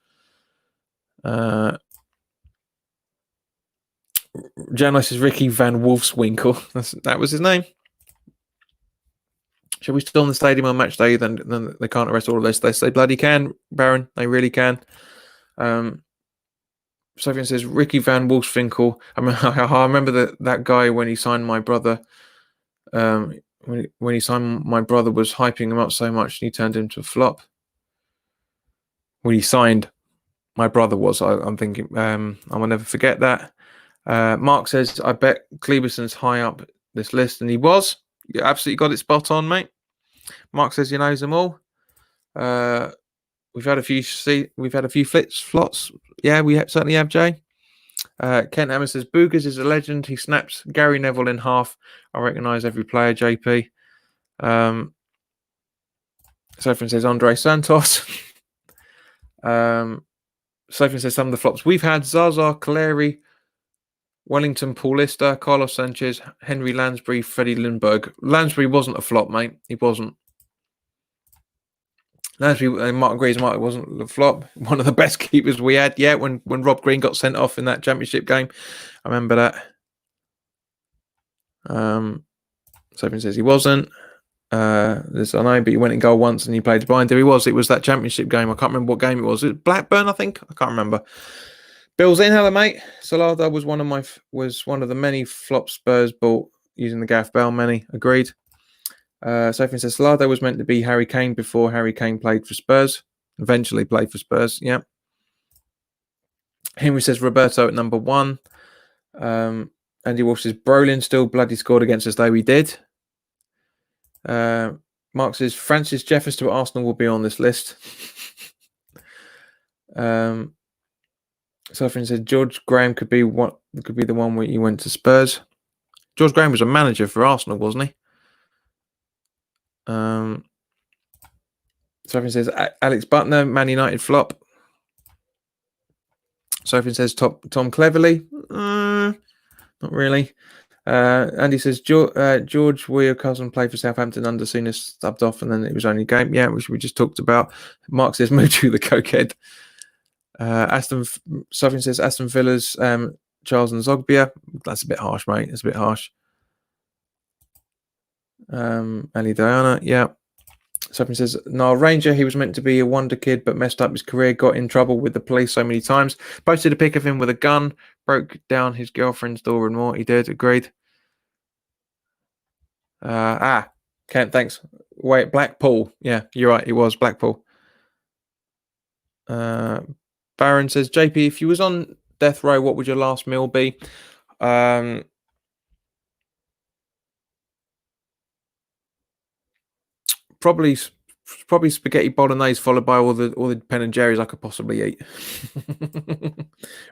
Journalist is Ricky Van Wolfswinkel. That was his name. Shall we storm the stadium on match day? Then they can't arrest all of this. They bloody can, Baron. They really can. Sophie says Ricky Van Wolfswinkel. I remember that guy when he signed my brother. When he signed my brother was hyping him up so much and he turned into a flop. When he signed my brother was, I'm thinking, I will never forget that. Mark says, I bet Kleberson's high up this list, and he was. You absolutely got it spot on, mate. Mark says he knows them all. We've had a few flots. Yeah, we certainly have, Jay. Kent Hammer says Boogers is a legend. He snaps Gary Neville in half. I recognise every player, JP. Sophie says Andre Santos. Sophie says some of the flops we've had: Zaza, Caleri, Wellington Paulista, Carlos Sanchez, Henry Lansbury, Freddie Lindbergh. Lansbury wasn't a flop, mate. He wasn't. Lansbury, Mark agrees, Mark wasn't a flop. One of the best keepers we had. Yeah, when Rob Green got sent off in that championship game. I remember that. Sophie says he wasn't. I know, but he went in goal once and he played blind. There he was. It was that championship game. I can't remember what game it was. It was Blackburn, I think. I can't remember. Bill's in. Hello, mate. Salada was one of the many flops Spurs bought using the Gareth Bale. Many agreed. Sophie says Salada was meant to be Harry Kane before Harry Kane played for Spurs. Eventually played for Spurs. Yeah. Henry says Roberto at number 1. Andy Walsh says Brolin still bloody scored against us, though he did. Mark says Francis Jefferson at Arsenal will be on this list. Sophie said George Graham could be the one where he went to Spurs. George Graham was a manager for Arsenal, wasn't he? Sophie says Alex Butner, Man United flop. Sophie says Tom Cleverley. Not really. Andy says George Weir Cousin played for Southampton under Souness stubbed off, and then it was only a game. Yeah, which we just talked about. Mark says Mutu the cokehead. Sophie says Aston Villa's Charles and Zogbia. That's a bit harsh, mate. That's a bit harsh. Ali Diana, yeah. Sophie says Niall Ranger, he was meant to be a wonder kid but messed up his career, got in trouble with the police so many times, posted a pic of him with a gun, broke down his girlfriend's door and more. He did, agreed. Kent, thanks. Wait, Blackpool. Yeah, you're right, it was Blackpool. Baron says, JP, if you was on death row, what would your last meal be? Probably spaghetti bolognese, followed by all the Ben and Jerry's I could possibly eat.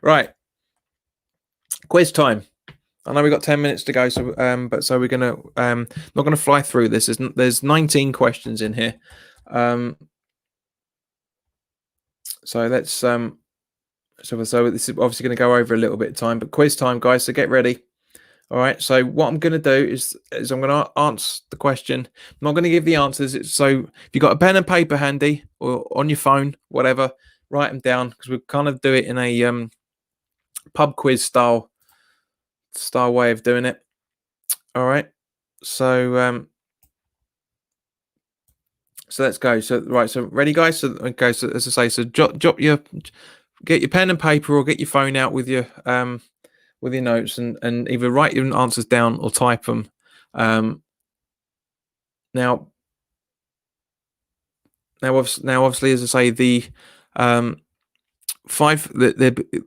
Right, quiz time. I know we've got 10 minutes to go, so we're gonna not gonna fly through this. There's 19 questions in here. So let's so this is obviously going to go over a little bit of time, but quiz time, guys. So get ready. All right. So what I'm going to do is I'm going to answer the question. I'm not going to give the answers. So if you've got a pen and paper handy or on your phone, whatever, write them down because we kind of do it in a pub quiz style way of doing it. All right. So let's go. So right. So ready, guys. So okay. So as I say, so get your pen and paper or get your phone out with your notes and either write your answers down or type them. Now, obviously, as I say, the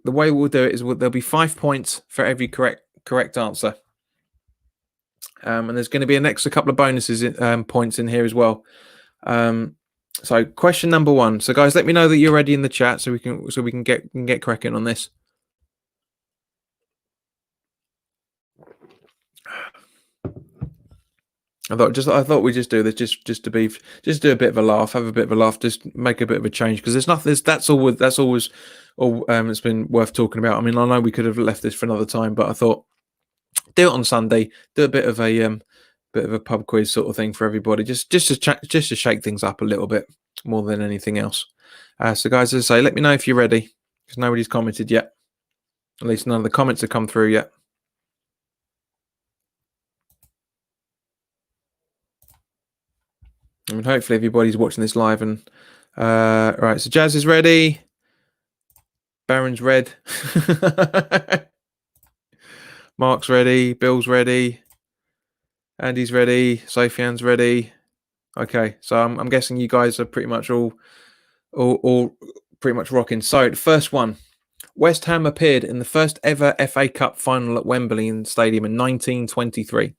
way we'll do it is there'll be 5 points for every correct answer, and there's going to be an extra couple of bonuses points in here as well. So question number 1. So guys, let me know that you're ready in the chat so we can get cracking on this. I thought we'd just do this just to do a bit of a laugh, have a bit of a laugh, just make a bit of a change because there's nothing. That's always all it's been worth talking about. I mean, I know we could have left this for another time, but I thought do it on Sunday, do a bit of a pub quiz sort of thing for everybody, just to shake things up a little bit more than anything else. So guys, as I say, let me know if you're ready because nobody's commented yet. At least none of the comments have come through yet. I mean, hopefully everybody's watching this live. And right, so Jazz is ready. Baron's red. Mark's ready. Bill's ready. Andy's ready. Sophian's ready. Okay, so I'm guessing you guys are pretty much all pretty much rocking. So the first one, West Ham appeared in the first ever FA Cup final at Wembley Stadium in 1923.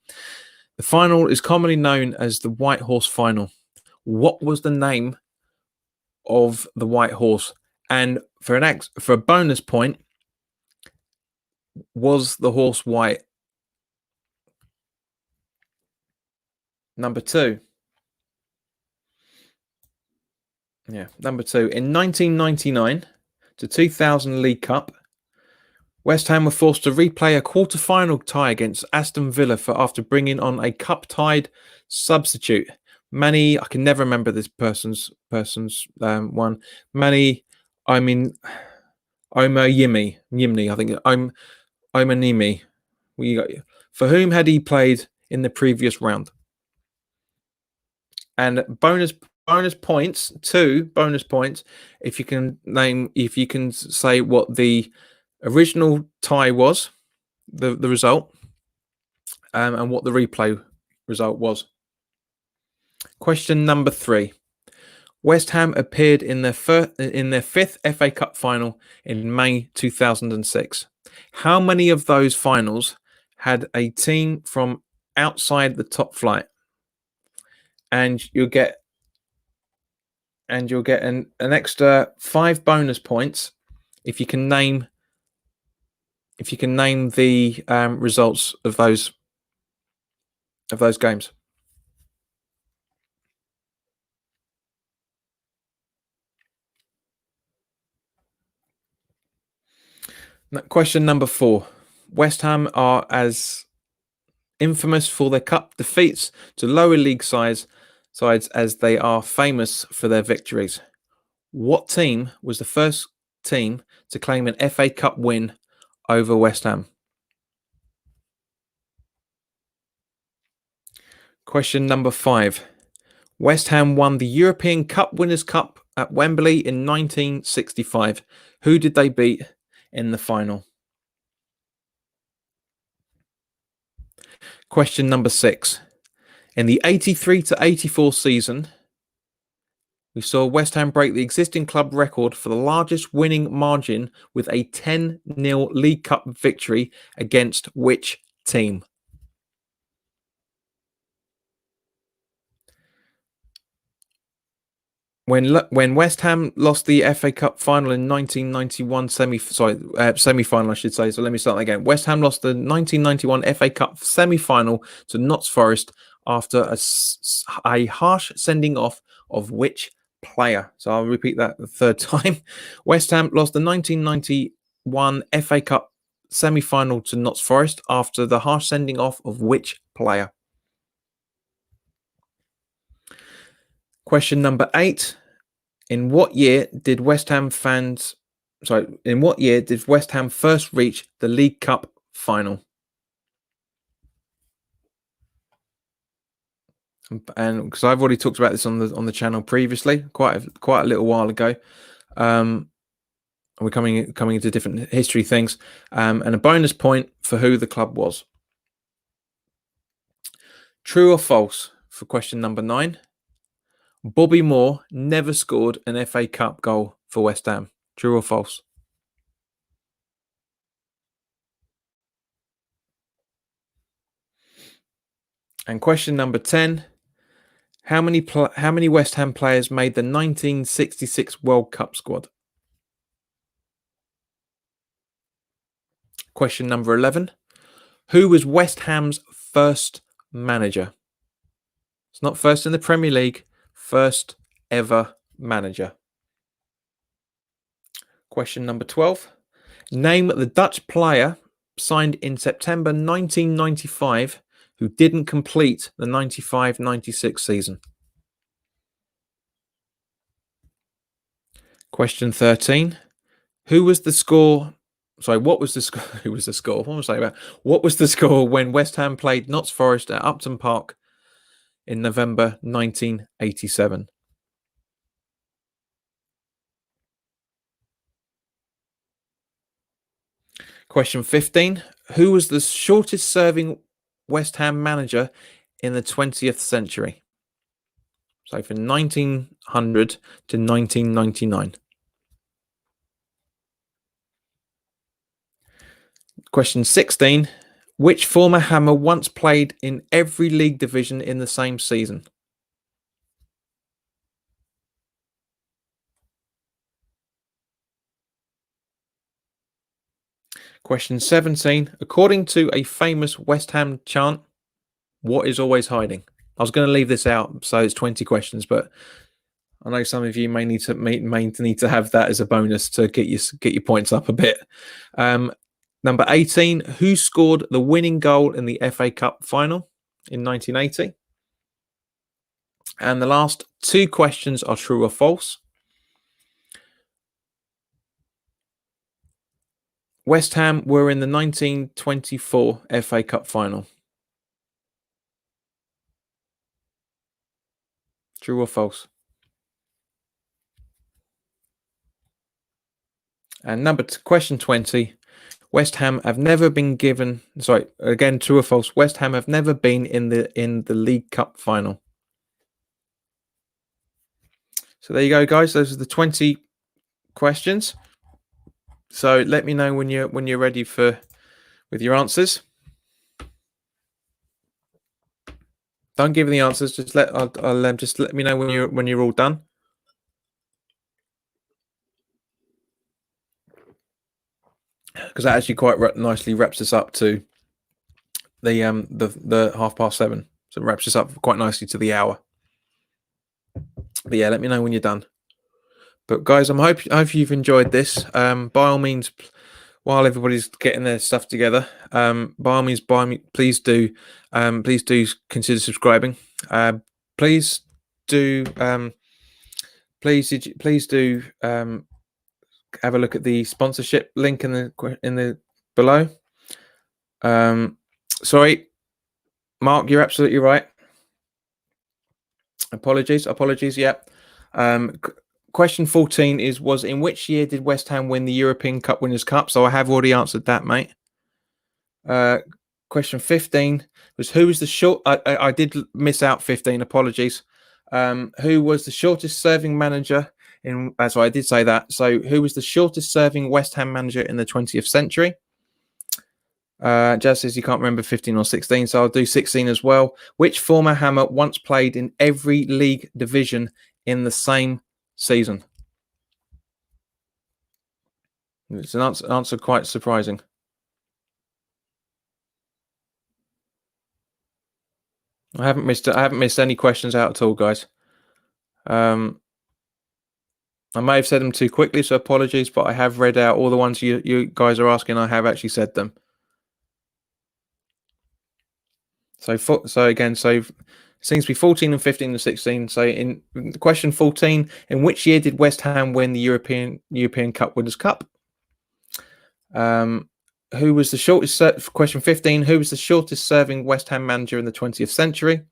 The final is commonly known as the White Horse Final. What was the name of the White Horse? And for a bonus point, was the horse white? Number two. Yeah, number two. In 1999 to 2000 League Cup, West Ham were forced to replay a quarter-final tie against Aston Villa after bringing on a cup-tied substitute. I can never remember this person's one. Yimney, I think Omanimi. For whom had he played in the previous round? And bonus points, 2 bonus points, if you can say what the original tie was, the result, and what the replay result was. Question number 3. West Ham appeared in their fifth FA Cup final in May 2006. How many of those finals had a team from outside the top flight? And you'll get an extra 5 bonus points if you can name the results of those games. Question number 4. West Ham are as infamous for their cup defeats to lower league sides as they are famous for their victories. What team was the first team to claim an FA Cup win over West Ham? Question number 5. West Ham won the European Cup Winners' Cup at Wembley in 1965. Who did they beat in the final? Question number 6. In the 83 to 84 season, we saw West Ham break the existing club record for the largest winning margin with a 10-0 League Cup victory against which team? When West Ham lost the FA Cup final in 1991 semi-final, I should say. So let me start again. West Ham lost the 1991 FA Cup semi-final to Notts Forest after a harsh sending off of which player? So I'll repeat that the third time. West Ham lost the 1991 FA Cup semi-final to Notts Forest after the harsh sending off of which player? Question number 8. In what year did West Ham first reach the League Cup final? And because I've already talked about this on the channel previously, quite a little while ago. We're coming into different history things, and a bonus point for who the club was. True or false for question number 9? Bobby Moore never scored an FA Cup goal for West Ham. True or false? And question number 10. How many West Ham players made the 1966 World Cup squad? Question number 11. Who was West Ham's first manager? It's not first in the Premier League, first ever manager. Question number 12. Name the Dutch player signed in September 1995 who didn't complete the 95-96 season. Question 13. What was the score? What was the score when West Ham played Notts Forest at Upton Park in November 1987? Question 15. Who was the shortest serving West Ham manager in the 20th century? So from 1900 to 1999. Question 16. Which former Hammer once played in every league division in the same season? Question 17. According to a famous West Ham chant, what is always hiding? I was going to leave this out, so it's 20 questions, but I know some of you may need to have that as a bonus to get your points up a bit. Number 18. Who scored the winning goal in the FA Cup final in 1980? And the last two questions are true or false. West Ham were in the 1924 FA Cup final. True or false? And question 20. West Ham have never been given. Sorry, again, true or false? West Ham have never been in the League Cup final. So there you go, guys. Those are the 20 questions. So let me know when you're ready with your answers. Don't give me the answers. Just let me know when you're all done. Because that actually quite nicely wraps us up to the 7:30. So it wraps us up quite nicely to the hour. But yeah, let me know when you're done. But guys, I hope you've enjoyed this. By all means, while everybody's getting their stuff together, by all means, please do consider subscribing. Please do have a look at the sponsorship link in the below. Sorry, Mark, you're absolutely right. Apologies. Yeah. Question 14 was in which year did West Ham win the European Cup Winners' Cup? So I have already answered that, mate. Question 15 was who was the short? I did miss out 15. Apologies. Who was the shortest serving manager in? So I did say that. So who was the shortest serving West Ham manager in the 20th century? Jazz says you can't remember 15 or 16, so I'll do 16 as well. Which former Hammer once played in every league division in the same season? It's an answer quite surprising. I haven't missed any questions out at all, guys. I may have said them too quickly, so apologies, but I have read out all the ones you guys are asking. I have actually said them. So it seems to be 14 and 15 and 16. So in question 14, in which year did West Ham win the European Cup Winners' Cup? Who was the shortest? Question 15, who was the shortest serving West Ham manager in the 20th century?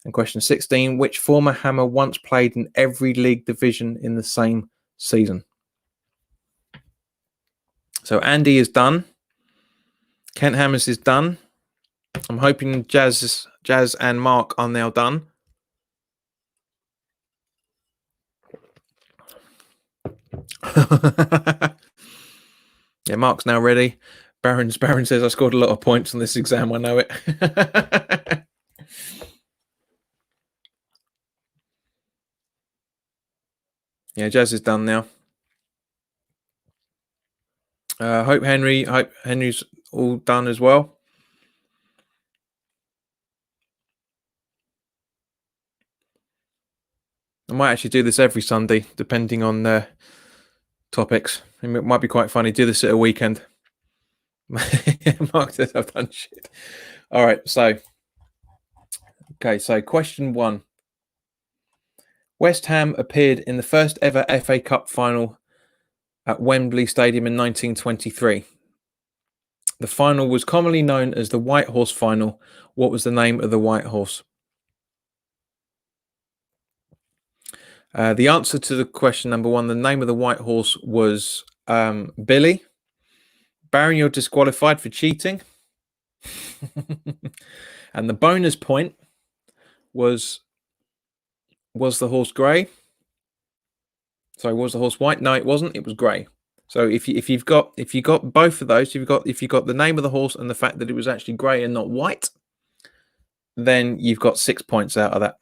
And question 16, which former Hammer once played in every league division in the same season? So Andy is done. Kent Hammers is done. I'm hoping Jazz and Mark are now done. Yeah, Mark's now ready. Baron says I scored a lot of points on this exam. I know it. Yeah, Jazz is done now. Hope Henry's all done as well. I might actually do this every Sunday, depending on the topics. It might be quite funny. Do this at a weekend. Mark says I've done shit. All right, so question 1. West Ham appeared in the first ever FA Cup final at Wembley Stadium in 1923. The final was commonly known as the White Horse Final. What was the name of the White Horse? The answer to the question number one, the name of the white horse was Billy. Baron, you're disqualified for cheating. And the bonus point was the horse grey? Sorry, was the horse white? No, it wasn't. It was grey. So if you got both of those, if you got the name of the horse and the fact that it was actually grey and not white, then you've got 6 points out of that.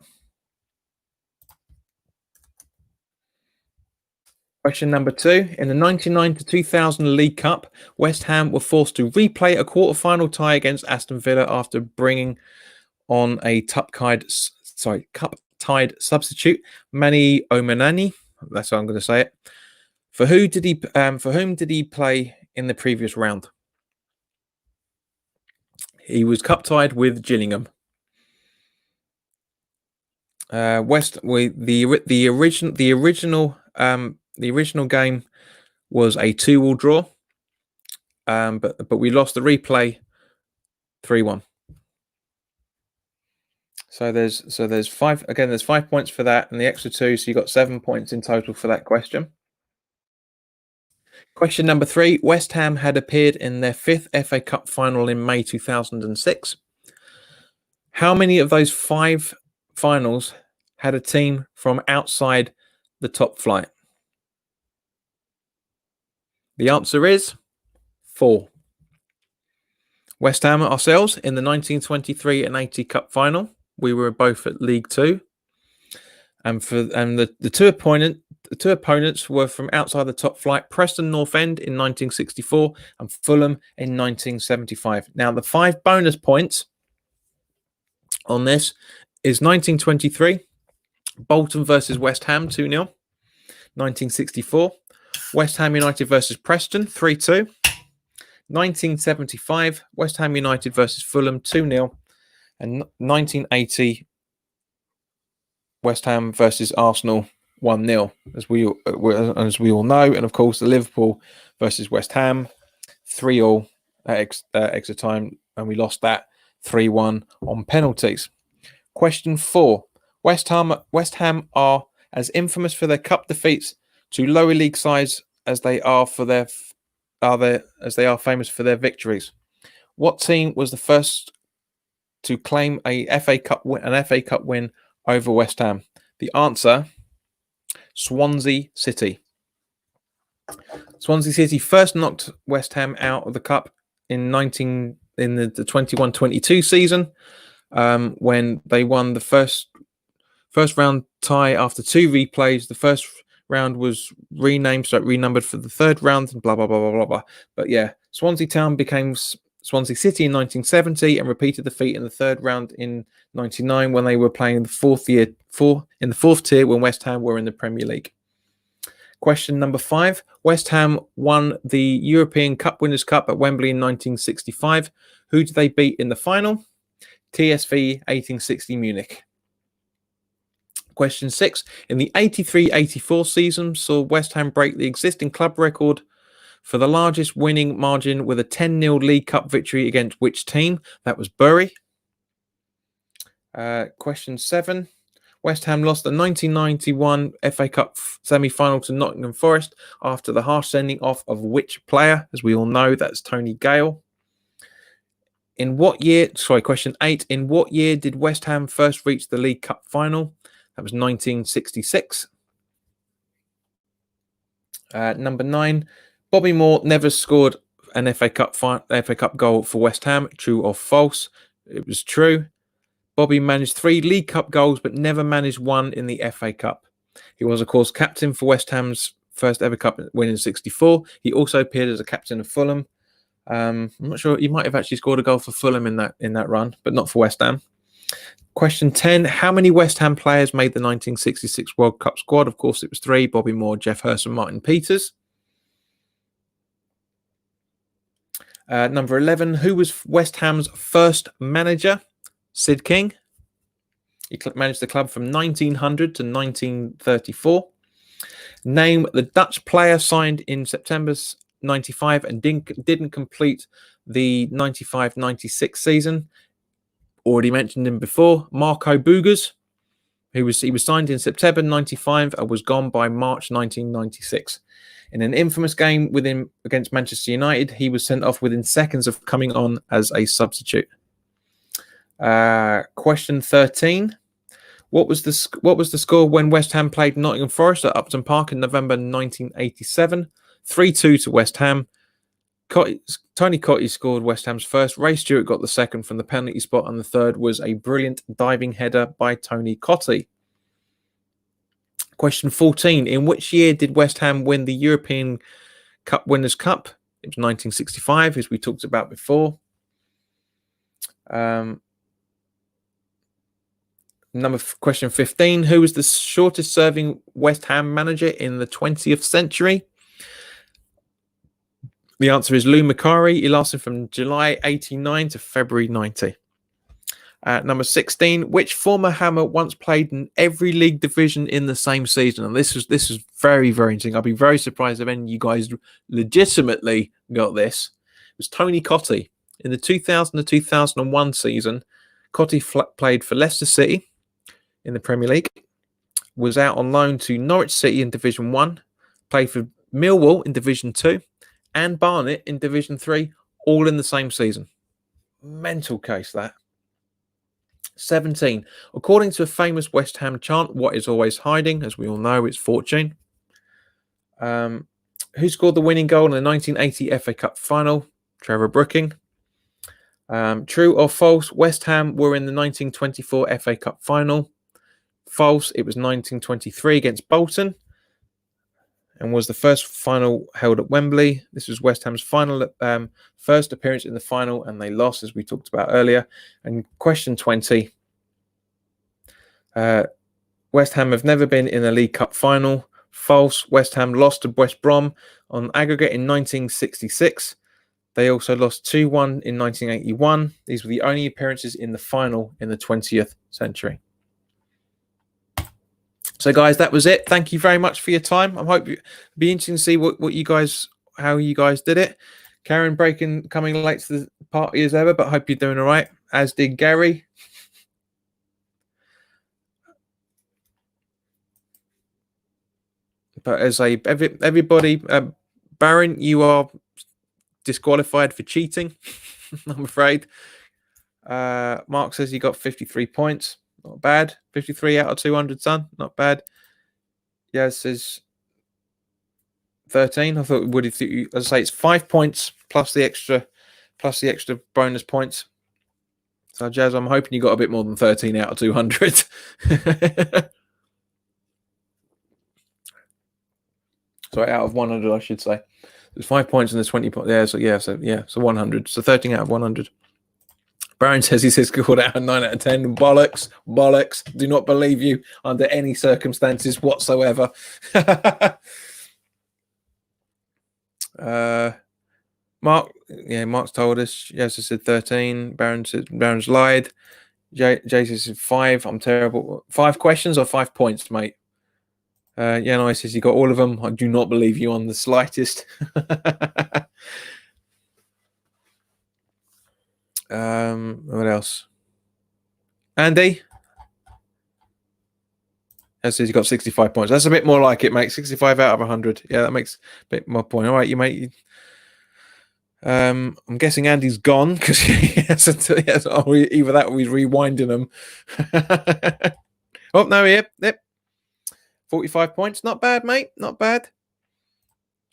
Question number 2. In the 1999 to 2000 League Cup, West Ham were forced to replay a quarter-final tie against Aston Villa after bringing on a cup-tied substitute, Manny Omanani. That's how I'm going to say it. For whom did he play in the previous round? He was cup-tied with Gillingham. The original game was a 2-2 draw, but we lost the replay 3-1. So there's 5 again. There's 5 points for that, and the extra 2, so you got 7 points in total for that question. Question number 3. West Ham had appeared in their 5th FA Cup final in May 2006. How many of those 5 finals had a team from outside the top flight? The answer is 4. West Ham ourselves in the 1923 and 80 Cup final. We were both at League 2. And the two opponents were from outside the top flight: Preston North End in 1964 and Fulham in 1975. Now, the 5 bonus points on this is 1923, Bolton versus West Ham 2-0. 1964, West Ham United versus Preston 3-2. 1975, West Ham United versus Fulham 2-0. And 1980, West Ham versus Arsenal 1-0, as we all know. And of course, the Liverpool versus West Ham 3-3 at extra time, and we lost that 3-1 on penalties. Question 4. West Ham are as infamous for their cup defeats to lower league sides as they are famous for their victories. What team was the first to claim an FA Cup win over West Ham? The answer: Swansea City. Swansea City first knocked West Ham out of the cup in the 21-22 season, when they won the first round tie after 2 replays. The first round was renumbered for the third round, and blah blah blah blah blah blah. But yeah, Swansea Town became Swansea City in 1970 and repeated the feat in the third round in 99 when they were playing the fourth tier when West Ham were in the Premier League. Question number 5. West Ham won the European Cup Winners' Cup at Wembley in 1965. Who did they beat in the final? TSV 1860 Munich. Question 6. In the 83-84 season, saw West Ham break the existing club record for the largest winning margin with a 10-0 League Cup victory against which team? That was Bury. Question 7. West Ham lost the 1991 FA Cup semi-final to Nottingham Forest after the harsh sending off of which player? As we all know, that's Tony Gale. Question 8. In what year did West Ham first reach the League Cup final? That was 1966. Number 9. Bobby Moore never scored an FA Cup goal for West Ham. True or false? It was true. Bobby managed 3 League Cup goals, but never managed one in the FA Cup. He was, of course, captain for West Ham's first ever cup win in '64. He also appeared as a captain of Fulham. I'm not sure. He might have actually scored a goal for Fulham in that run, but not for West Ham. Question 10. How many West Ham players made the 1966 World Cup squad? Of course, it was 3. Bobby Moore, Geoff Hurst and Martin Peters. Number 11. Who was West Ham's first manager? Sid King. He managed the club from 1900 to 1934. Name the Dutch player signed in September 95 and didn't complete the 95-96 season. Already mentioned him before. Marco Boogers, He was signed in September 95 and was gone by March 1996. In an infamous game with him against Manchester United, he was sent off within seconds of coming on as a substitute. Question 13. What was the score when West Ham played Nottingham Forest at Upton Park in November 1987? 3-2 to West Ham. Tony Cottee scored West Ham's first. Ray Stewart got the second from the penalty spot, and the third was a brilliant diving header by Tony Cottee. Question 14. In which year did West Ham win the European Cup Winners' Cup? It was 1965, as we talked about before. Question 15. Who was the shortest serving West Ham manager in the 20th century? The answer is Lou Macari. He lasted from July 89 to February 90. Number 16. Which former Hammer once played in every league division in the same season? And this is very, very interesting. I'll be very surprised if any of you guys legitimately got this. It was Tony Cottee. In the 2000 to 2001 season, Cottee played for Leicester City in the Premier League, was out on loan to Norwich City in Division 1, played for Millwall in Division 2, and Barnet in Division 3, all in the same season. Mental case, that. 17. According to a famous West Ham chant, what is always hiding? As we all know, it's fortune. Who scored the winning goal in the 1980 FA Cup final? Trevor Brooking. True or false? West Ham were in the 1924 FA Cup final. False. It was 1923 against Bolton, and was the first final held at Wembley. This was West Ham's final first appearance in the final, and they lost, as we talked about earlier. And question 20. West Ham have never been in a League Cup final. False. West Ham lost to West Brom on aggregate in 1966. They also lost 2-1 in 1981. These were the only appearances in the final in the 20th century. So, guys, that was it. Thank you very much for your time. I hope it'll be interesting to see how you guys did it. Karen coming late to the party as ever, but I hope you're doing all right. As did Gary. But as everybody, Baron, you are disqualified for cheating, I'm afraid. Mark says he got 53 points. Not bad. 53 out of 200, son. Not bad. Yeah, it says 13. I thought it would. As I say, it's 5 points plus the extra bonus points. So, Jazz, I'm hoping you got a bit more than 13 out of 200. Sorry, out of 100, I should say. There's 5 points and there's 20 points. So 100. So 13 out of 100. Baron says he scored out of 9 out of 10. Bollocks. Do not believe you under any circumstances whatsoever. Mark's told us. Yes, I said 13. Baron's lied. Jason said 5. I'm terrible. 5 questions or 5 points, mate? I says you got all of them. I do not believe you on the slightest. What else? Andy? Says you got 65 points. That's a bit more like it, mate. 65 out of 100. Yeah, that makes a bit more point. All right, you mate. I'm guessing Andy's gone because either that or he's rewinding them. Oh no, yep. 45 points. Not bad, mate. Not bad.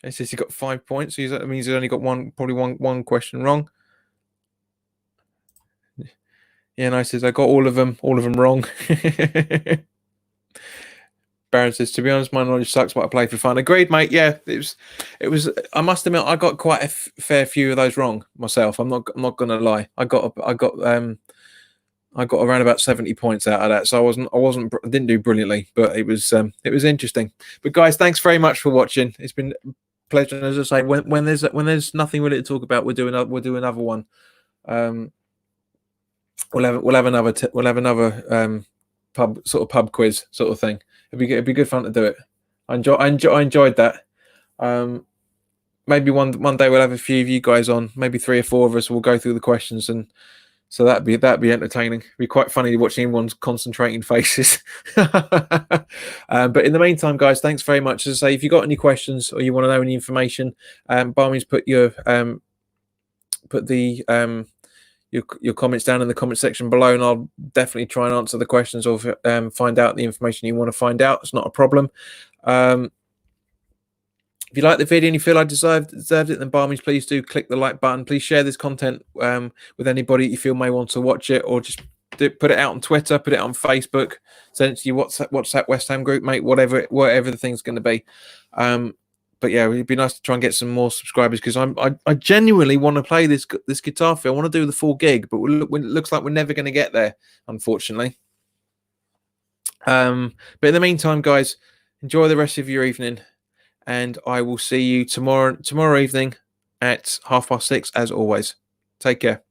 He says he got 5 points. So that means he's only got probably one question wrong. Yeah, and I says I got all of them wrong. Baron says, to be honest, my knowledge sucks, but I play for fun. Agreed, mate. Yeah, it was. I must admit, I got quite a fair few of those wrong myself. I'm not gonna lie. I got around about 70 points out of that, so I didn't do brilliantly, but it was interesting. But guys, thanks very much for watching. It's been a pleasure. And as I say, when there's nothing really to talk about, we'll do another one. We'll have another pub quiz sort of thing. It'd be good fun to do it. I enjoyed that. Maybe one day we'll have a few of you guys on. Maybe 3 or 4 of us will go through the questions and So that'd be entertaining. It'd be quite funny watching everyone's concentrating faces. But in the meantime, guys, thanks very much. As I say, if you've got any questions or you want to know any information, by all means put your comments down in the comment section below, and I'll definitely try and answer the questions or find out the information you want to find out. It's not a problem. If you like the video and you feel I deserved it, then by all means, please do click the like button. Please share this content with anybody you feel may want to watch it, or just put it out on Twitter, put it on Facebook, send it to your WhatsApp West Ham group, mate, whatever the thing's going to be. But yeah, it'd be nice to try and get some more subscribers, because I genuinely want to play this guitar feel. I want to do the full gig, but it looks like we're never going to get there, unfortunately. But in the meantime, guys, enjoy the rest of your evening, and I will see you tomorrow evening at 6:30, as always. Take care.